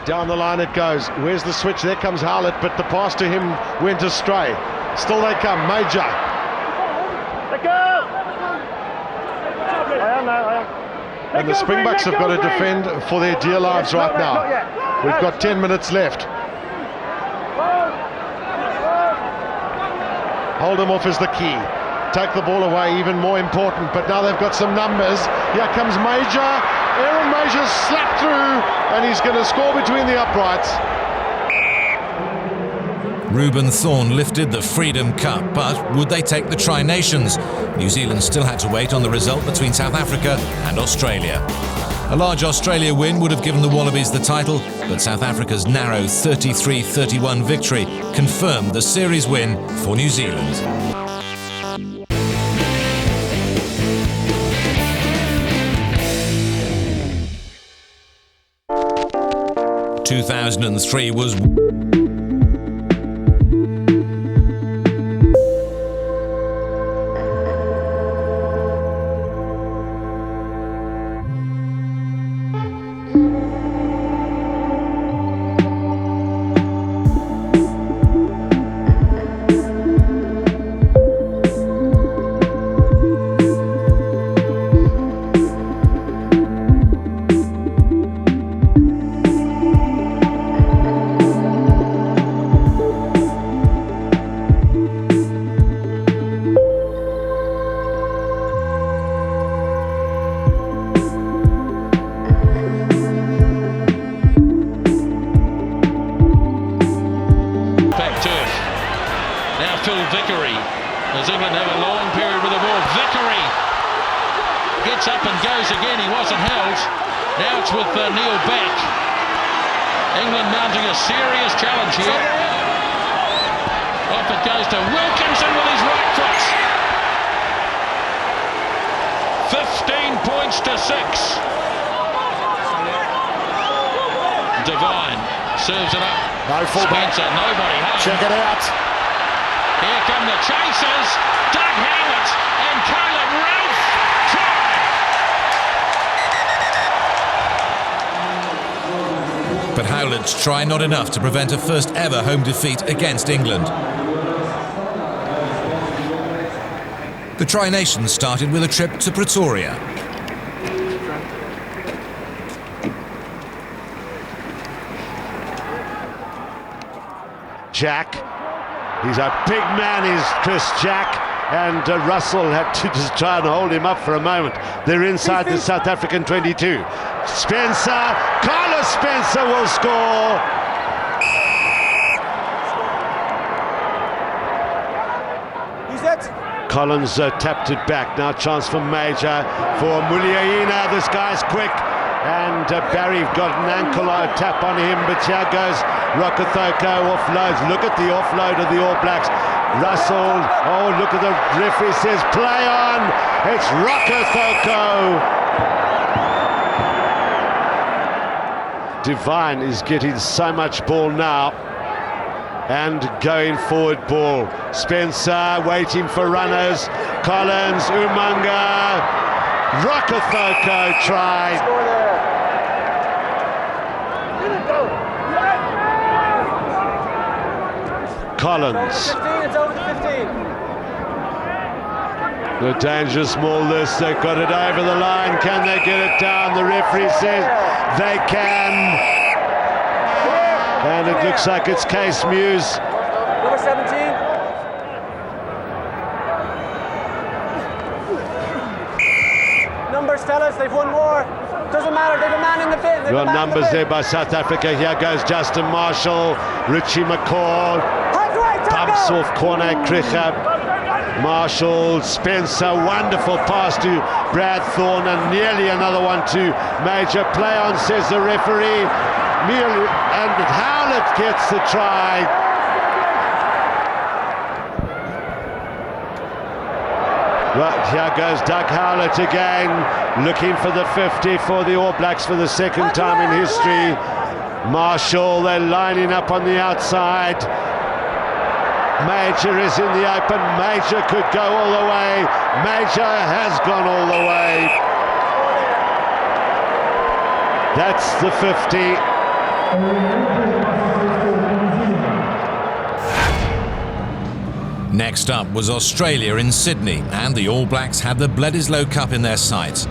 Down the line it goes. Where's the switch? There comes Howlett, but the pass to him went astray. Still they come. Major. Let go! And the Springboks have got to defend for their dear lives right now. We've got 10 minutes left. Hold them off is the key. Take the ball away, even more important. But now they've got some numbers. Here comes Major. Aaron Major slapped through, and he's going to score between the uprights. Reuben Thorne lifted the Freedom Cup, but would they take the Tri Nations? New Zealand still had to wait on the result between South Africa and Australia. A large Australia win would have given the Wallabies the title, but South Africa's narrow 33-31 victory confirmed the series win for New Zealand. 2003 was As England have a long period with the ball. Vickery gets up and goes again. He wasn't held. Now it's with Neil Back. England mounting a serious challenge here. Off it goes to Wilkinson with his right foot. 15 points to 6. Devine serves it up. No fullback. Spencer, nobody home. Check it out. Here come the chasers. Doug Howlett and Caleb Ralph. Try! But Howlett's try not enough to prevent a first ever home defeat against England. The Tri-Nations started with a trip to Pretoria. Jack. He's a big man, is Chris Jack, and Russell had to just try and hold him up for a moment. They're inside the South African 22. Spencer, Carlos Spencer will score. Collins tapped it back. Now chance for Major, for Muliaina. This guy's quick. And Barry got an ankle tap on him, but here goes Rokethoko offloads. Look at the offload of the All Blacks. Russell, oh, look at the referee says play on. It's Rokethoko. Devine is getting so much ball now. And going forward ball. Spencer waiting for runners. Collins, Umanga. Rokethoko tried. Collins. The dangerous ball this, they've got it over the line. Can they get it down? The referee says they can. And it looks like it's Case Muse. Number 17. Numbers, fellas, they've won more. Doesn't matter, they've a man in the bin. Got numbers there by South Africa. Here goes Justin Marshall, Richie McCall. Bumps off corner, Kricha. Marshall, Spencer, wonderful pass to Brad Thorne, and nearly another one to Major. Play on, says the referee. And Howlett gets the try. Right, here goes Doug Howlett again, looking for the 50 for the All Blacks for the second time in history. Marshall, they're lining up on the outside. Major is in the open. Major could go all the way. Major has gone all the way. That's the 50. Next up was Australia in Sydney, and the All Blacks had the Bledisloe Cup in their sights.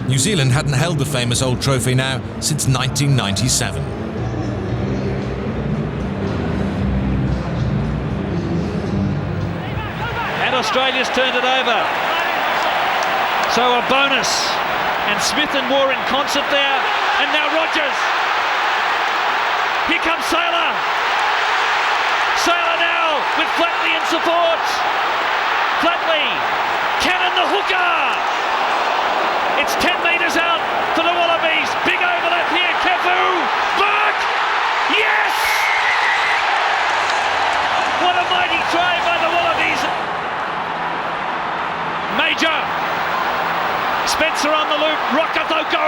New Zealand hadn't held the famous old trophy now since 1997. And Australia's turned it over. So a bonus. And Smith and Moore in concert there. And now Rogers. Here comes Saylor. Saylor now with Flatley in support. Flatley, Cannon the hooker. It's 10 metres out for the Wallabies. Major. Spencer on the loop. Rokotoko.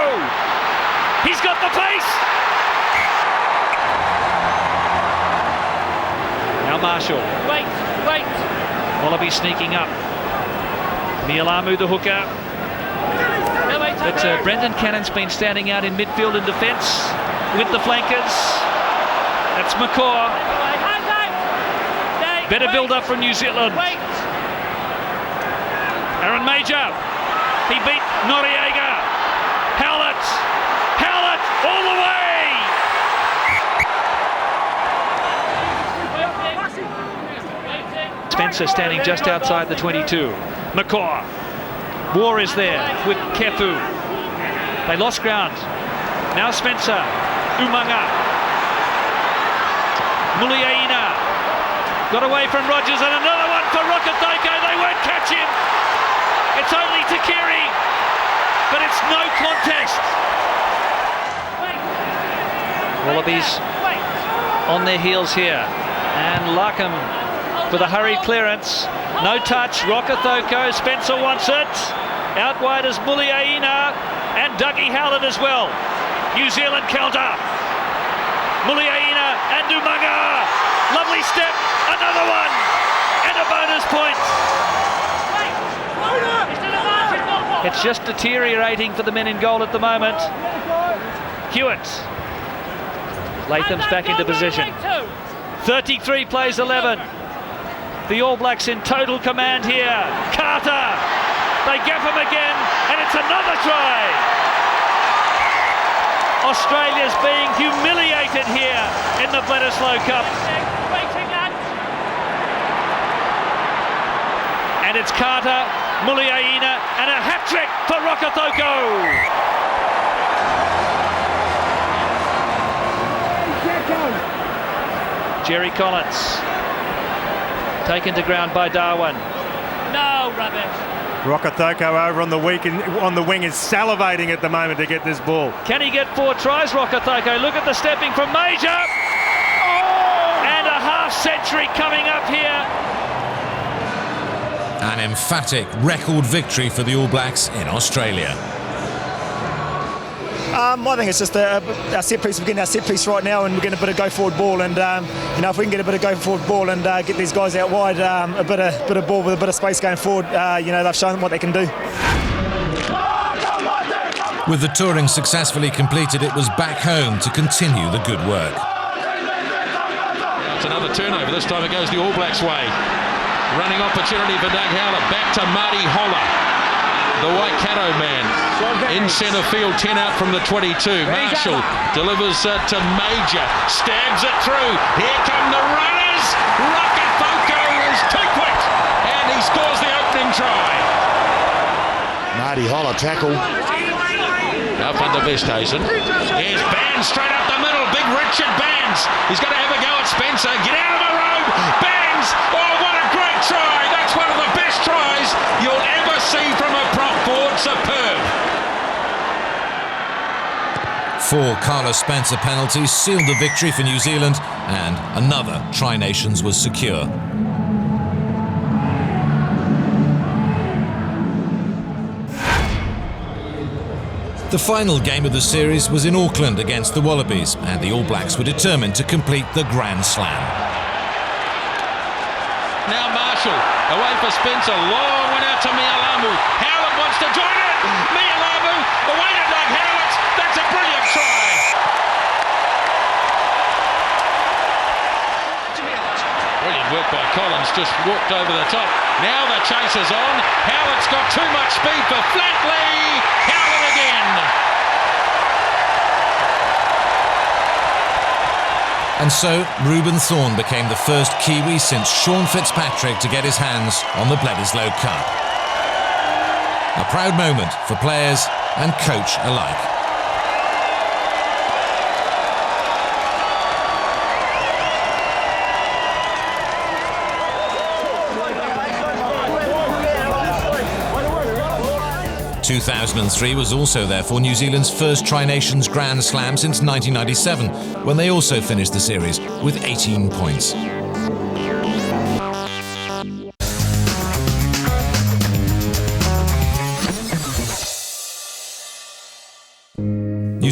He's got the pace. Now Marshall. Wait. Wallaby sneaking up. Mialamu, the hooker. But Brendan Cannon's been standing out in midfield and defence with the flankers. That's McCaw. Better build up from New Zealand. Aaron Major. He beat Noriega. Howlett all the way. Spencer standing just outside the 22. McCaw. War is there with Kefu. They lost ground. Now Spencer. Umaga. Muliaina. Got away from Rogers and another one for Rokotoko. They won't catch him. It's only Takiri, but it's no contest. Wallabies on their heels here. And Larkham for the hurried clearance. No touch. Rokotoko. Spencer wants it. Out wide is Muliaina and Dougie Howlett as well. New Zealand counter. Muliaina and Umaga. Lovely step. Another one. And a bonus point. It's just deteriorating for the men in goal at the moment. Hewitt. Latham's back into position. 33 plays 11. The All Blacks in total command here. Carter. They gap him again, and it's another try. Australia's being humiliated here in the Bledisloe Cup. And it's Carter, Muliaina, and a hat-trick for Rokotoko. Jerry Collins. Taken to ground by Darwin. No, rubbish. Rokotoko over on the wing is salivating at the moment to get this ball. Can he get 4 tries, Rokotoko? Look at the stepping from Major. Oh! And a half-century coming up here. An emphatic record victory for the All Blacks in Australia. I think it's just our set piece. We're getting our set piece right now, and we're getting a bit of go forward ball. And if we can get a bit of go forward ball and get these guys out wide, a bit of ball with a bit of space going forward, they've shown what they can do. With the touring successfully completed, it was back home to continue the good work. It's another turnover. This time it goes the All Blacks' way. Running opportunity for Doug Howlett. Back to Marty Holler, the Waikato man. In centre field, 10 out from the 22. Marshall delivers to Major. Stabs it through. Here come the runners. Rokotoko is too quick. And he scores the opening try. Marty Holler tackle. Up under Westhuizen. Here's Bands straight up the middle. Big Richard Bands. He's going to have a go at Spencer. Get out of the road. Bands. Oh, what a great try. That's one of the best tries you'll ever see from a prop forward. Superb. 4 Carlos Spencer penalties sealed the victory for New Zealand, and another Tri-Nations was secure. The final game of the series was in Auckland against the Wallabies, and the All Blacks were determined to complete the Grand Slam. Now Marshall, away for Spencer, long one out to Mialamu. Howlett wants to join it. Mialamu, away to Doug Howlett. That's a brilliant try. Brilliant work by Collins, just walked over the top. Now the chase is on. Howlett's got too much speed for Flatley. Howlett again. And so, Reuben Thorne became the first Kiwi since Sean Fitzpatrick to get his hands on the Bledisloe Cup. A proud moment for players and coach alike. ...2003 was also therefore New Zealand's first Tri-Nations Grand Slam since 1997, when they also finished the series with 18 points.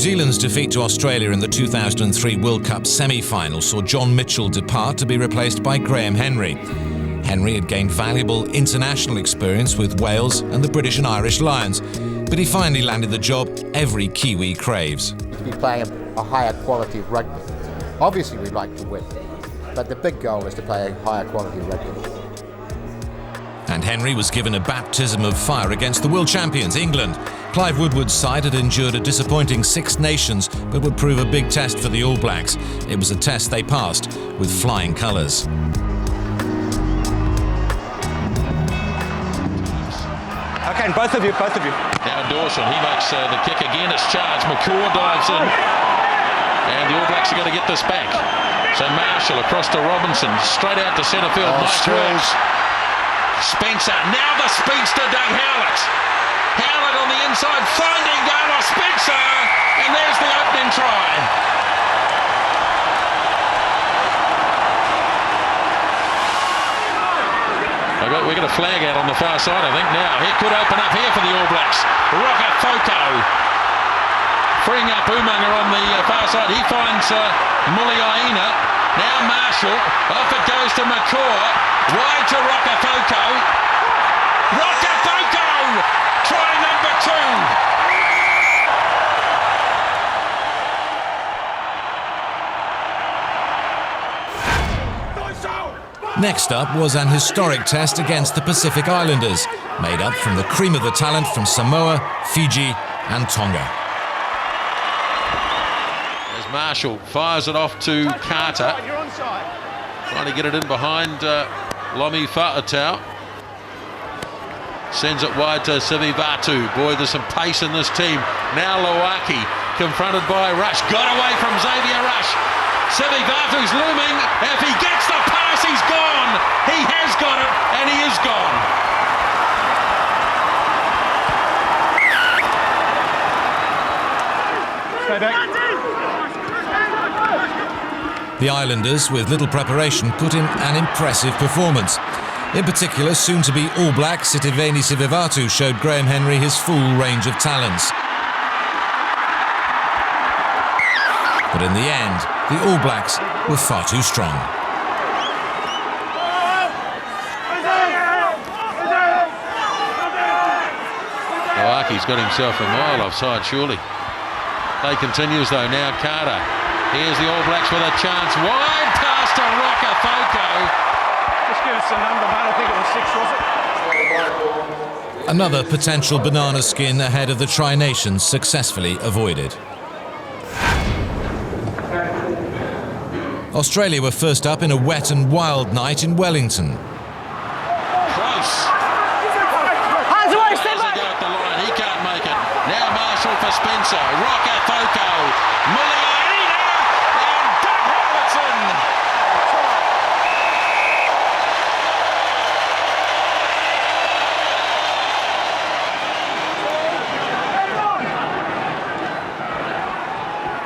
Zealand's defeat to Australia in the 2003 World Cup semi-final saw John Mitchell depart to be replaced by Graham Henry. Henry had gained valuable international experience with Wales and the British and Irish Lions, but he finally landed the job every Kiwi craves. To be playing a higher quality of rugby. Obviously we'd like to win, but the big goal is to play a higher quality of rugby. And Henry was given a baptism of fire against the world champions, England. Clive Woodward's side had endured a disappointing Six Nations, but would prove a big test for the All Blacks. It was a test they passed with flying colours. Okay, both of you. Now Dawson, he makes the kick again, it's charged, McCaw dives in, and the All Blacks are going to get this back. So Marshall across to Robinson, straight out to centre field, nice work. Spencer, now the speedster Doug Howlett. Howlett on the inside, finding goal of Spencer, and there's the opening try. We're going to flag out on the far side, I think. Now, it could open up here for the All Blacks. Rocker Foko freeing up Umaga on the far side. He finds Muliaina. Now Marshall. Off it goes to McCaw. Wide to Rocker Foko. Rocker Foko! Try number 2. Next up was an historic test against the Pacific Islanders, made up from the cream of the talent from Samoa, Fiji and Tonga. As Marshall fires it off to Carter. Trying to get it in behind Lomi Fa'atau. Sends it wide to Sivivatu. Boy, there's some pace in this team. Now Loaki confronted by Rush. Got away from Xavier Rush. Sivivatu's looming. If he gets the pass, he's gone. He has got it, and he is gone. Stay back. The Islanders, with little preparation, put in an impressive performance. In particular, soon-to-be All Black Sitiveni Sivivatu showed Graham Henry his full range of talents. But in the end, the All Blacks were far too strong. Loaki's got himself a mile offside, surely. Play continues though, now Carter. Here's the All Blacks with a chance. Wide pass to Rocker Foko. Just give us a number, mate. I think it was 6, was it? Another potential banana skin ahead of the Tri-Nations successfully avoided. Australia were first up in a wet and wild night in Wellington. Close. Hands away, stand back. At the line. He can't make it. Now Marshall for Spencer. Rocker Foko. Muliaina and Doug Howlettson.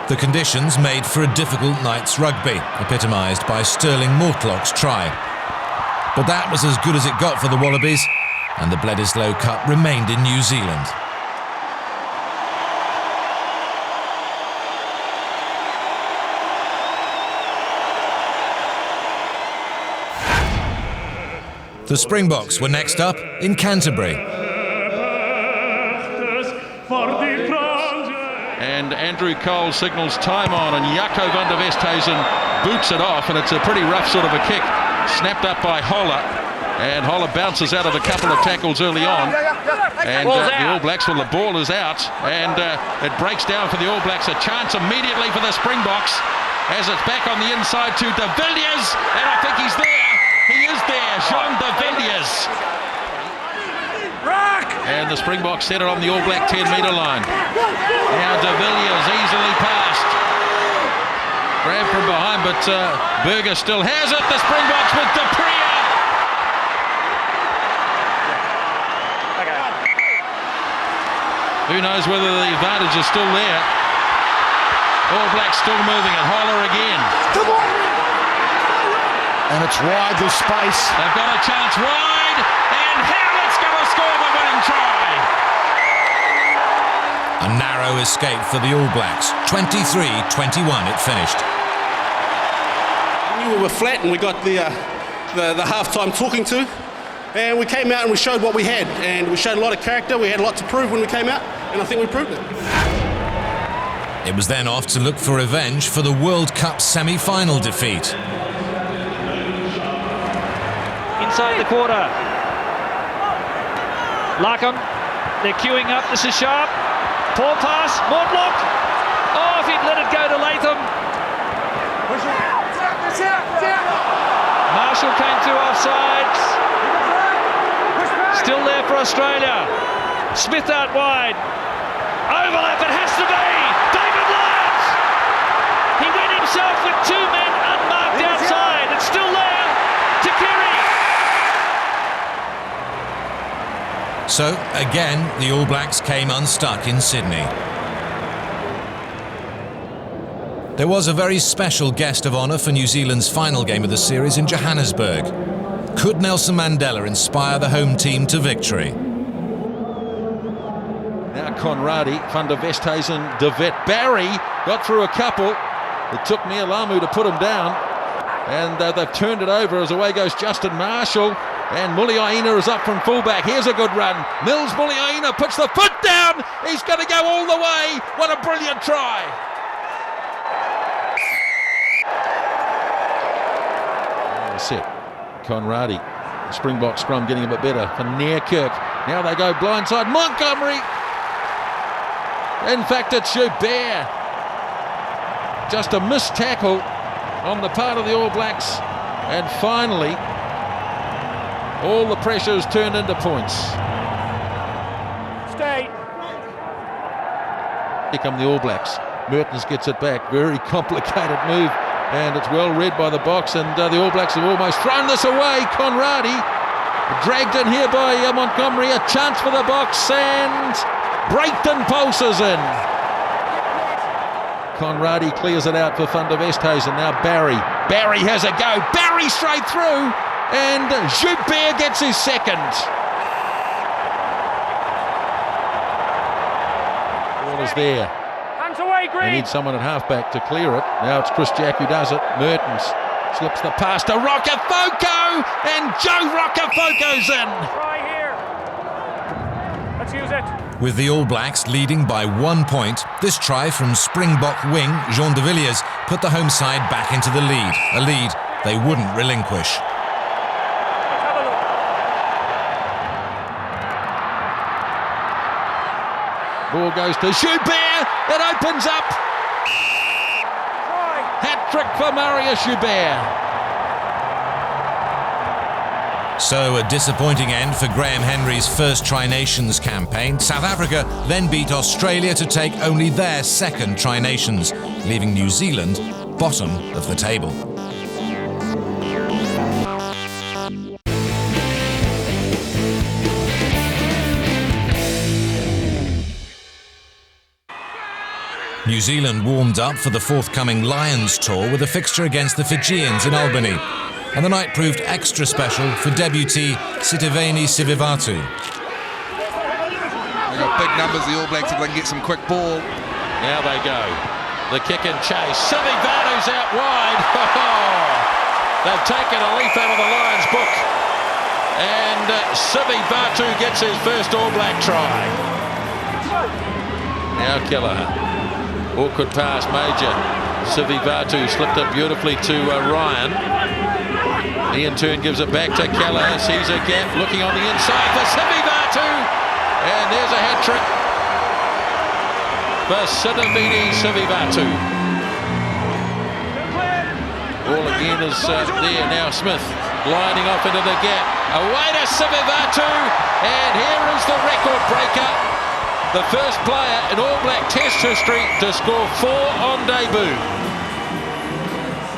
The conditions made for a difficult night's rugby, epitomised by Sterling Mortlock's try. But that was as good as it got for the Wallabies, and the Bledisloe Cup remained in New Zealand. The Springboks were next up in Canterbury. And Andrew Cole signals time on, and Jaco van der Westhuizen boots it off, and it's a pretty rough sort of a kick. Snapped up by Holler, and Holler bounces out of a couple of tackles early on. And the All Blacks, well, the ball is out, and it breaks down for the All Blacks. A chance immediately for the Springboks, as it's back on the inside to De Villiers, and I think he's there. He is there, Jean De Villiers. And the Springboks set it on the All Black 10-metre line. Now De Villiers easily passed. Grabbed from behind, but Berger still has it. The Springboks with Dupria. Who knows whether the advantage is still there. All Blacks still moving it. Holler again. Come on! And it's wide, the space. They've got a chance wide, and Howlett's going to score the winning try. A narrow escape for the All Blacks. 23-21 it finished. We knew we were flat and we got the half-time talking to, and we came out and we showed what we had, and we showed a lot of character. We had a lot to prove when we came out, and I think we proved it. It was then off to look for revenge for the World Cup semi-final defeat. Inside the quarter. Larkham, they're queuing up. This is sharp. Poor pass. Mortlock. Oh, if he'd let it go to Latham. Marshall came to offsides. Still there for Australia. Smith out wide. Overlap, it has to be. David Lyons. He went himself with two men unmarked outside. It's still there. Takiri. So, again, the All Blacks came unstuck in Sydney. There was a very special guest of honour for New Zealand's final game of the series in Johannesburg. Could Nelson Mandela inspire the home team to victory? Now Conradi, Van der Westhuizen, De Wet. Barry got through a couple. It took Nialamu to put him down. And they've turned it over as away goes Justin Marshall. And Muliaina is up from fullback. Here's a good run. Mills Muliaina puts the foot down. He's going to go all the way. What a brilliant try. That's it. Conradi. Springbok scrum getting a bit better for Neerkirk. Now they go blindside. Montgomery. In fact, it's Joubert. Just a missed tackle on the part of the All Blacks. And finally, all the pressure is turned into points. Stay. Here come the All Blacks. Mertens gets it back. Very complicated move. And it's well read by the box. And the All Blacks have almost thrown this away. Conradi dragged in here by Montgomery. A chance for the box. And Brayton pulses in. Conradi clears it out for Van der Westhuizen. Now Barry. Barry has a go. Barry straight through. And Joubert gets his second. Ball is there. Hands away, Green. They need someone at halfback to clear it. Now it's Chris Jack who does it. Mertens slips the pass to Rocafoko, and Joe Rocafoco's in. Try here. Let's use it. With the All Blacks leading by 1 point, this try from Springbok wing Jean de Villiers put the home side back into the lead, a lead they wouldn't relinquish. Ball goes to Joubert. It opens up. Hat-trick for Marius Joubert. So a disappointing end for Graham Henry's first Tri-Nations campaign. South Africa then beat Australia to take only their second Tri-Nations, leaving New Zealand bottom of the table. New Zealand warmed up for the forthcoming Lions tour with a fixture against the Fijians in Albany. And the night proved extra special for debutee Sitiveni Sivivatu. They've got big numbers, the All Blacks, if they can get some quick ball. Now they go. The kick and chase. Sivivatu's out wide. They've taken a leaf out of the Lions book. And Sivivatu gets his first All Black try. Now Kelleher. Awkward pass, Major. Sivivatu slipped it beautifully to Ryan. He in turn gives it back to Kelleher. Sees a gap, looking on the inside for Sivivatu. And there's a hat-trick for Sitiveni Sivivatu. Ball again is there. Now Smith gliding off into the gap. Away to Sivivatu. And here is the record breaker. The first player in All Black Test history to score 4 on debut.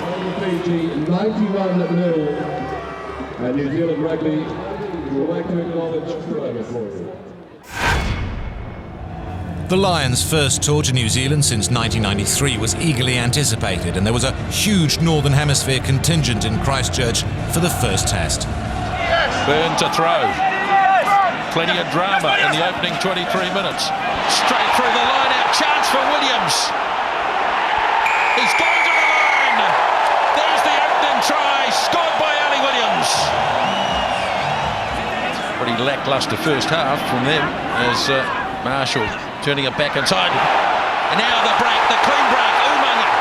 On the Fiji, 91 at the middle. And New Zealand Rugby, we would like to acknowledge forever for you. The Lions' first tour to New Zealand since 1993 was eagerly anticipated, and there was a huge Northern Hemisphere contingent in Christchurch for the first test. Byrne to throw. Plenty of drama in the opening 23 minutes. Straight through the line out, chance for Williams. He's going to the line. There's the opening try, scored by Ali Williams. Pretty lacklustre first half from them as Marshall turning it back inside. And now the break, the clean break, Umanga.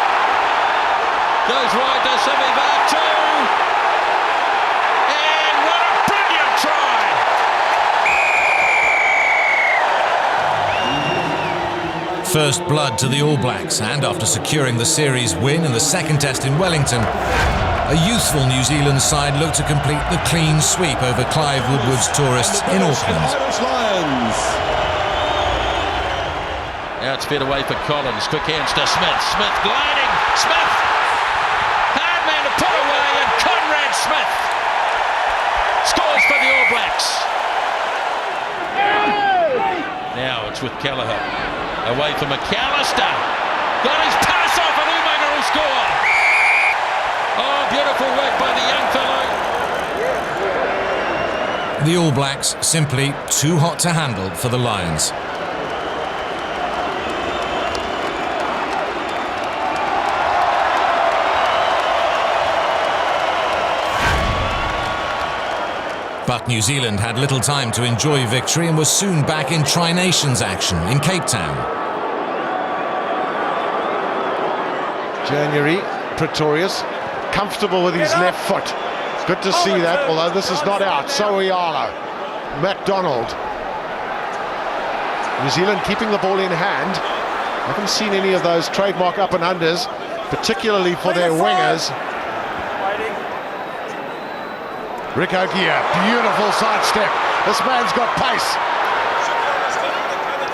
Goes wide to Sivivatu. And what a brilliant try! First blood to the All Blacks, and after securing the series win in the second test in Wellington, a youthful New Zealand side looked to complete the clean sweep over Clive Woodward's tourists in Auckland. Now it's fed away for Collins. Quick hands to Smith. Smith gliding. Smith! Hard man to put away, and Conrad Smith scores for the All Blacks. Now it's with Kelleher. Away from McAllister. Got his pass off, and Umanga will score. Oh, beautiful work by the young fellow. The All Blacks simply too hot to handle for the Lions. But New Zealand had little time to enjoy victory and was soon back in Tri-Nations action in Cape Town. January, Pretorius, comfortable with his left foot. Good to see that, although this is not out. Soialo, MacDonald. New Zealand keeping the ball in hand. Haven't seen any of those trademark up and unders, particularly for their wingers. Rick O'Gear, beautiful sidestep. This man's got pace.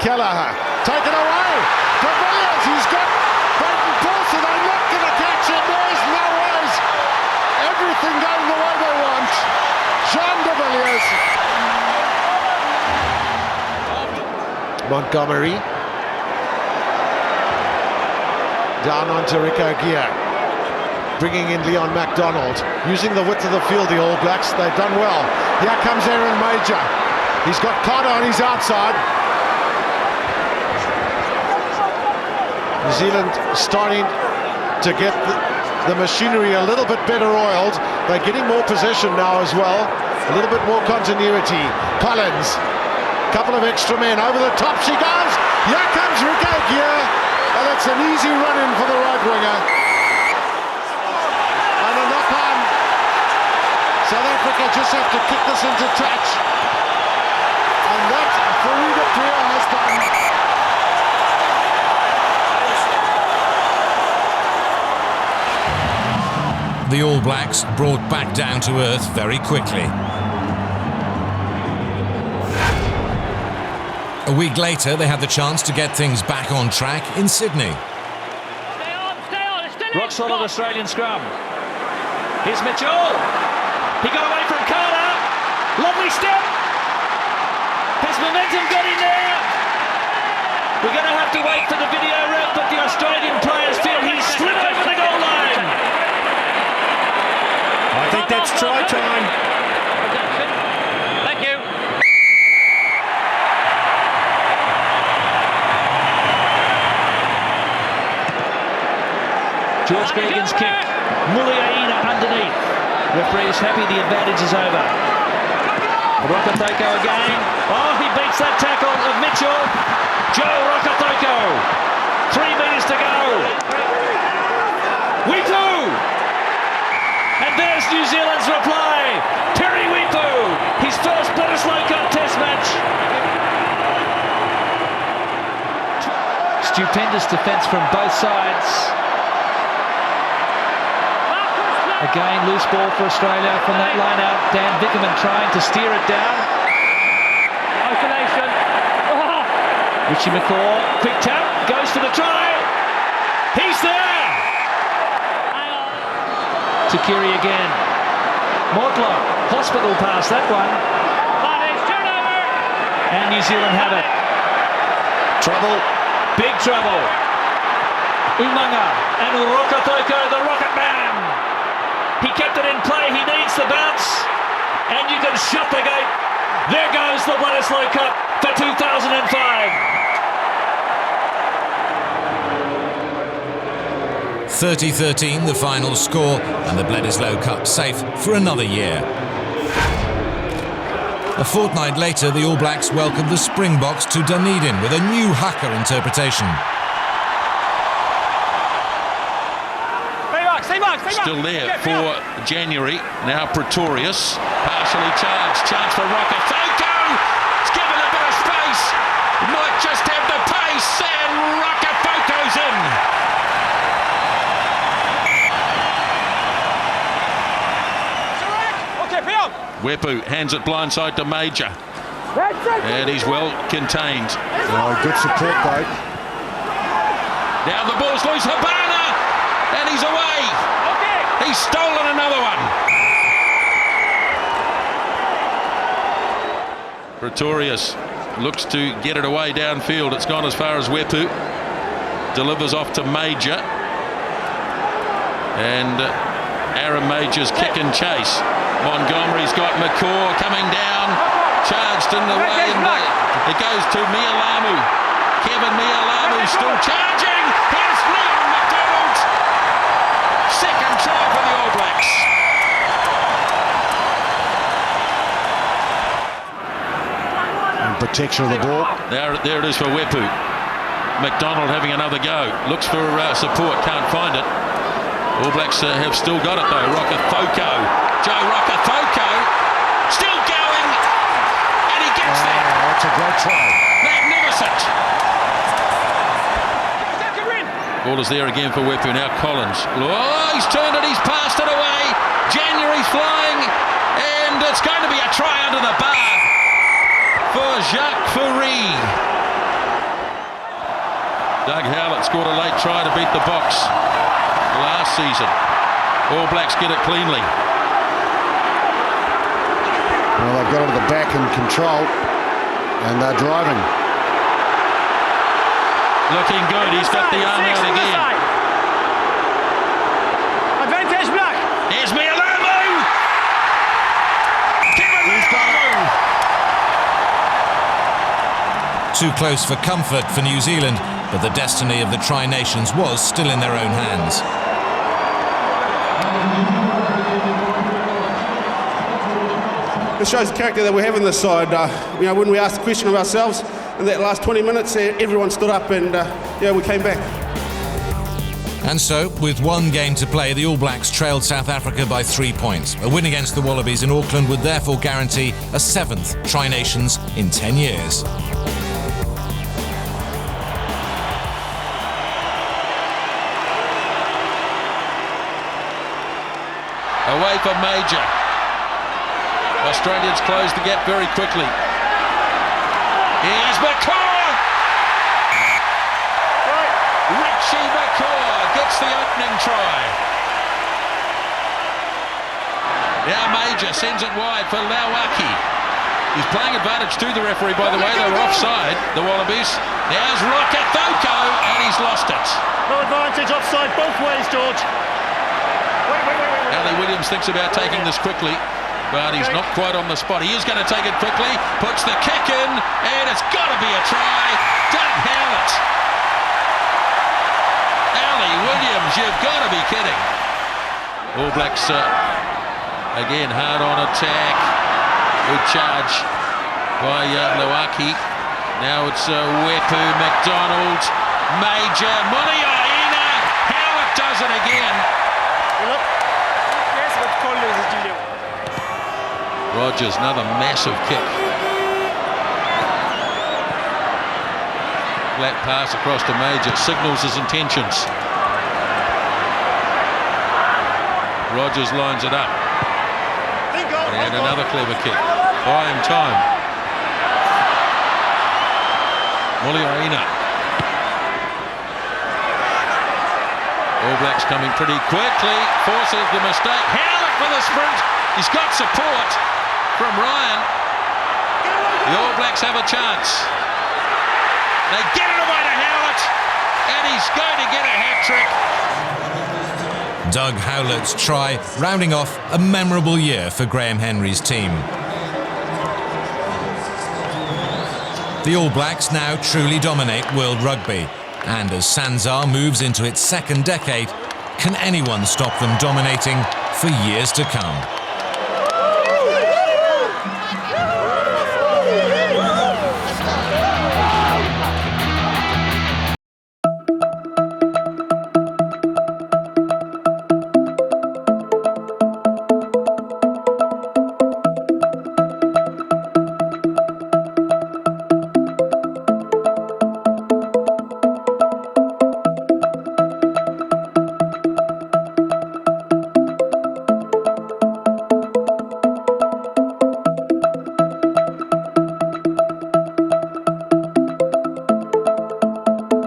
Kelleher, taken away. De Villiers, he's got Baden Paulson. They're not going to catch him. There's no ways. Everything going the way they want. Jean de Villiers. Montgomery. Down onto Rick O'Gear. Bringing in Leon MacDonald, using the width of the field, the All Blacks. They've done well. Here comes Aaron Major. He's got Carter on his outside. New Zealand starting to get the machinery a little bit better oiled. They're getting more possession now as well. A little bit more continuity. Collins, couple of extra men over the top. She goes. Here comes Rick O'Gear. And that's an easy run in for the right winger. South Africa just have to kick this into touch. And that Farida Priya has done. The All Blacks brought back down to earth very quickly. A week later, they had the chance to get things back on track in Sydney. Rock solid Australian scrum. Here's Mitchell. He got away from Carter. Lovely step. Has momentum got in there? We're going to have to wait for the video rep, but the Australian players feel he's slid over the goal line. I think that's try time. Thank you. George Gregan's kick. Muliaina underneath. Referee is happy the advantage is over. Rokotoko again. Oh, he beats that tackle of Mitchell. Joe Rokotoko. 3 metres to go. Wipu! And there's New Zealand's reply. Terry Wipu. His first Bledisloe Cup Test match. Stupendous defence from both sides. Again, loose ball for Australia from that line out. Dan Vickerman trying to steer it down. Isolation. Oh. Richie McCaw, quick tap, goes for the try. He's there. Takiri again. Mortlock, hospital pass that one. And New Zealand have it. Trouble, big trouble. Umanga and Rokotoko, the Rocket Man. He kept it in play, he needs the bounce, and you can shut the gate There goes the Bledisloe Cup for 2005. 30-13 the final score, and the Bledisloe Cup safe for another year. A fortnight later, the All Blacks welcomed the Springboks to Dunedin with a new haka interpretation. Still there for January. Now Pretorius, partially charged. Chance for Rocafoko. It's given a bit of space. Might just have the pace, and Rocafoko's in. Wepu hands it blindside to Major. And he's well contained. Oh, good support, though. Now the ball's loose. Habana! And he's away. He's stolen another one. Pretorius looks to get it away downfield. It's gone as far as Wepu. Delivers off to Major. And Aaron Major's kick and chase. Montgomery's got McCaw coming down. Charged in the way. It goes to Mialamu. Kevin Mialamu still charging. Here's Leon McDonald. Second try for the All Blacks. And protection of the ball. There it is for Wepu. McDonald having another go. Looks for support. Can't find it. All Blacks have still got it though. Rocafoko. Joe Rocafoko. Still going. And he gets there. That's a great try. Magnificent. Ball is there again for Wepu. Now Collins. Oh, he's turned it. He's passed it away. January's flying. And it's going to be a try under the bar for Jacques Fourie. Doug Howlett scored a late try to beat the Box last season. All Blacks get it cleanly. Well, they've got it at the back in control, and they're driving. Looking good. He's got the arm out again. Advantage Black. Here's Mialamu. He's got it. Too close for comfort for New Zealand, but the destiny of the Tri-Nations was still in their own hands. It shows the character that we have in this side. When we asked the question of ourselves in that last 20 minutes, everyone stood up and we came back. And so, with one game to play, the All Blacks trailed South Africa by 3 points. A win against the Wallabies in Auckland would therefore guarantee a 7th Tri-Nations in 10 years. Away for Major. Australians close the gap very quickly. Here's McCaw! Richie McCaw gets the opening try. Now Major sends it wide for Lauaki. He's playing advantage to the referee, by the way. They were offside, the Wallabies. There's Rocafoko, and he's lost it. No advantage, offside both ways, George. Ali Williams thinks about taking this quickly, but he's not quite on the spot. He is going to take it quickly, puts the kick in, and it's got to be a try. Doug Howlett. Ali Williams, you've got to be kidding. All Blacks again hard on attack. Good charge by Lauaki. Now it's Wepu, McDonald, Major, Muliaina. Howlett does it again. Rogers, another massive kick. Flat pass across to Major, signals his intentions. Rogers lines it up. And another clever kick. Buying time. Muliaina. All Blacks coming pretty quickly. Forces the mistake. Howlett for the sprint. He's got support from Ryan. The All Blacks have a chance. They get it away to Howlett, and he's going to get a hat-trick. Doug Howlett's try, rounding off a memorable year for Graham Henry's team. The All Blacks now truly dominate world rugby, and as Sanzar moves into its second decade, can anyone stop them dominating for years to come?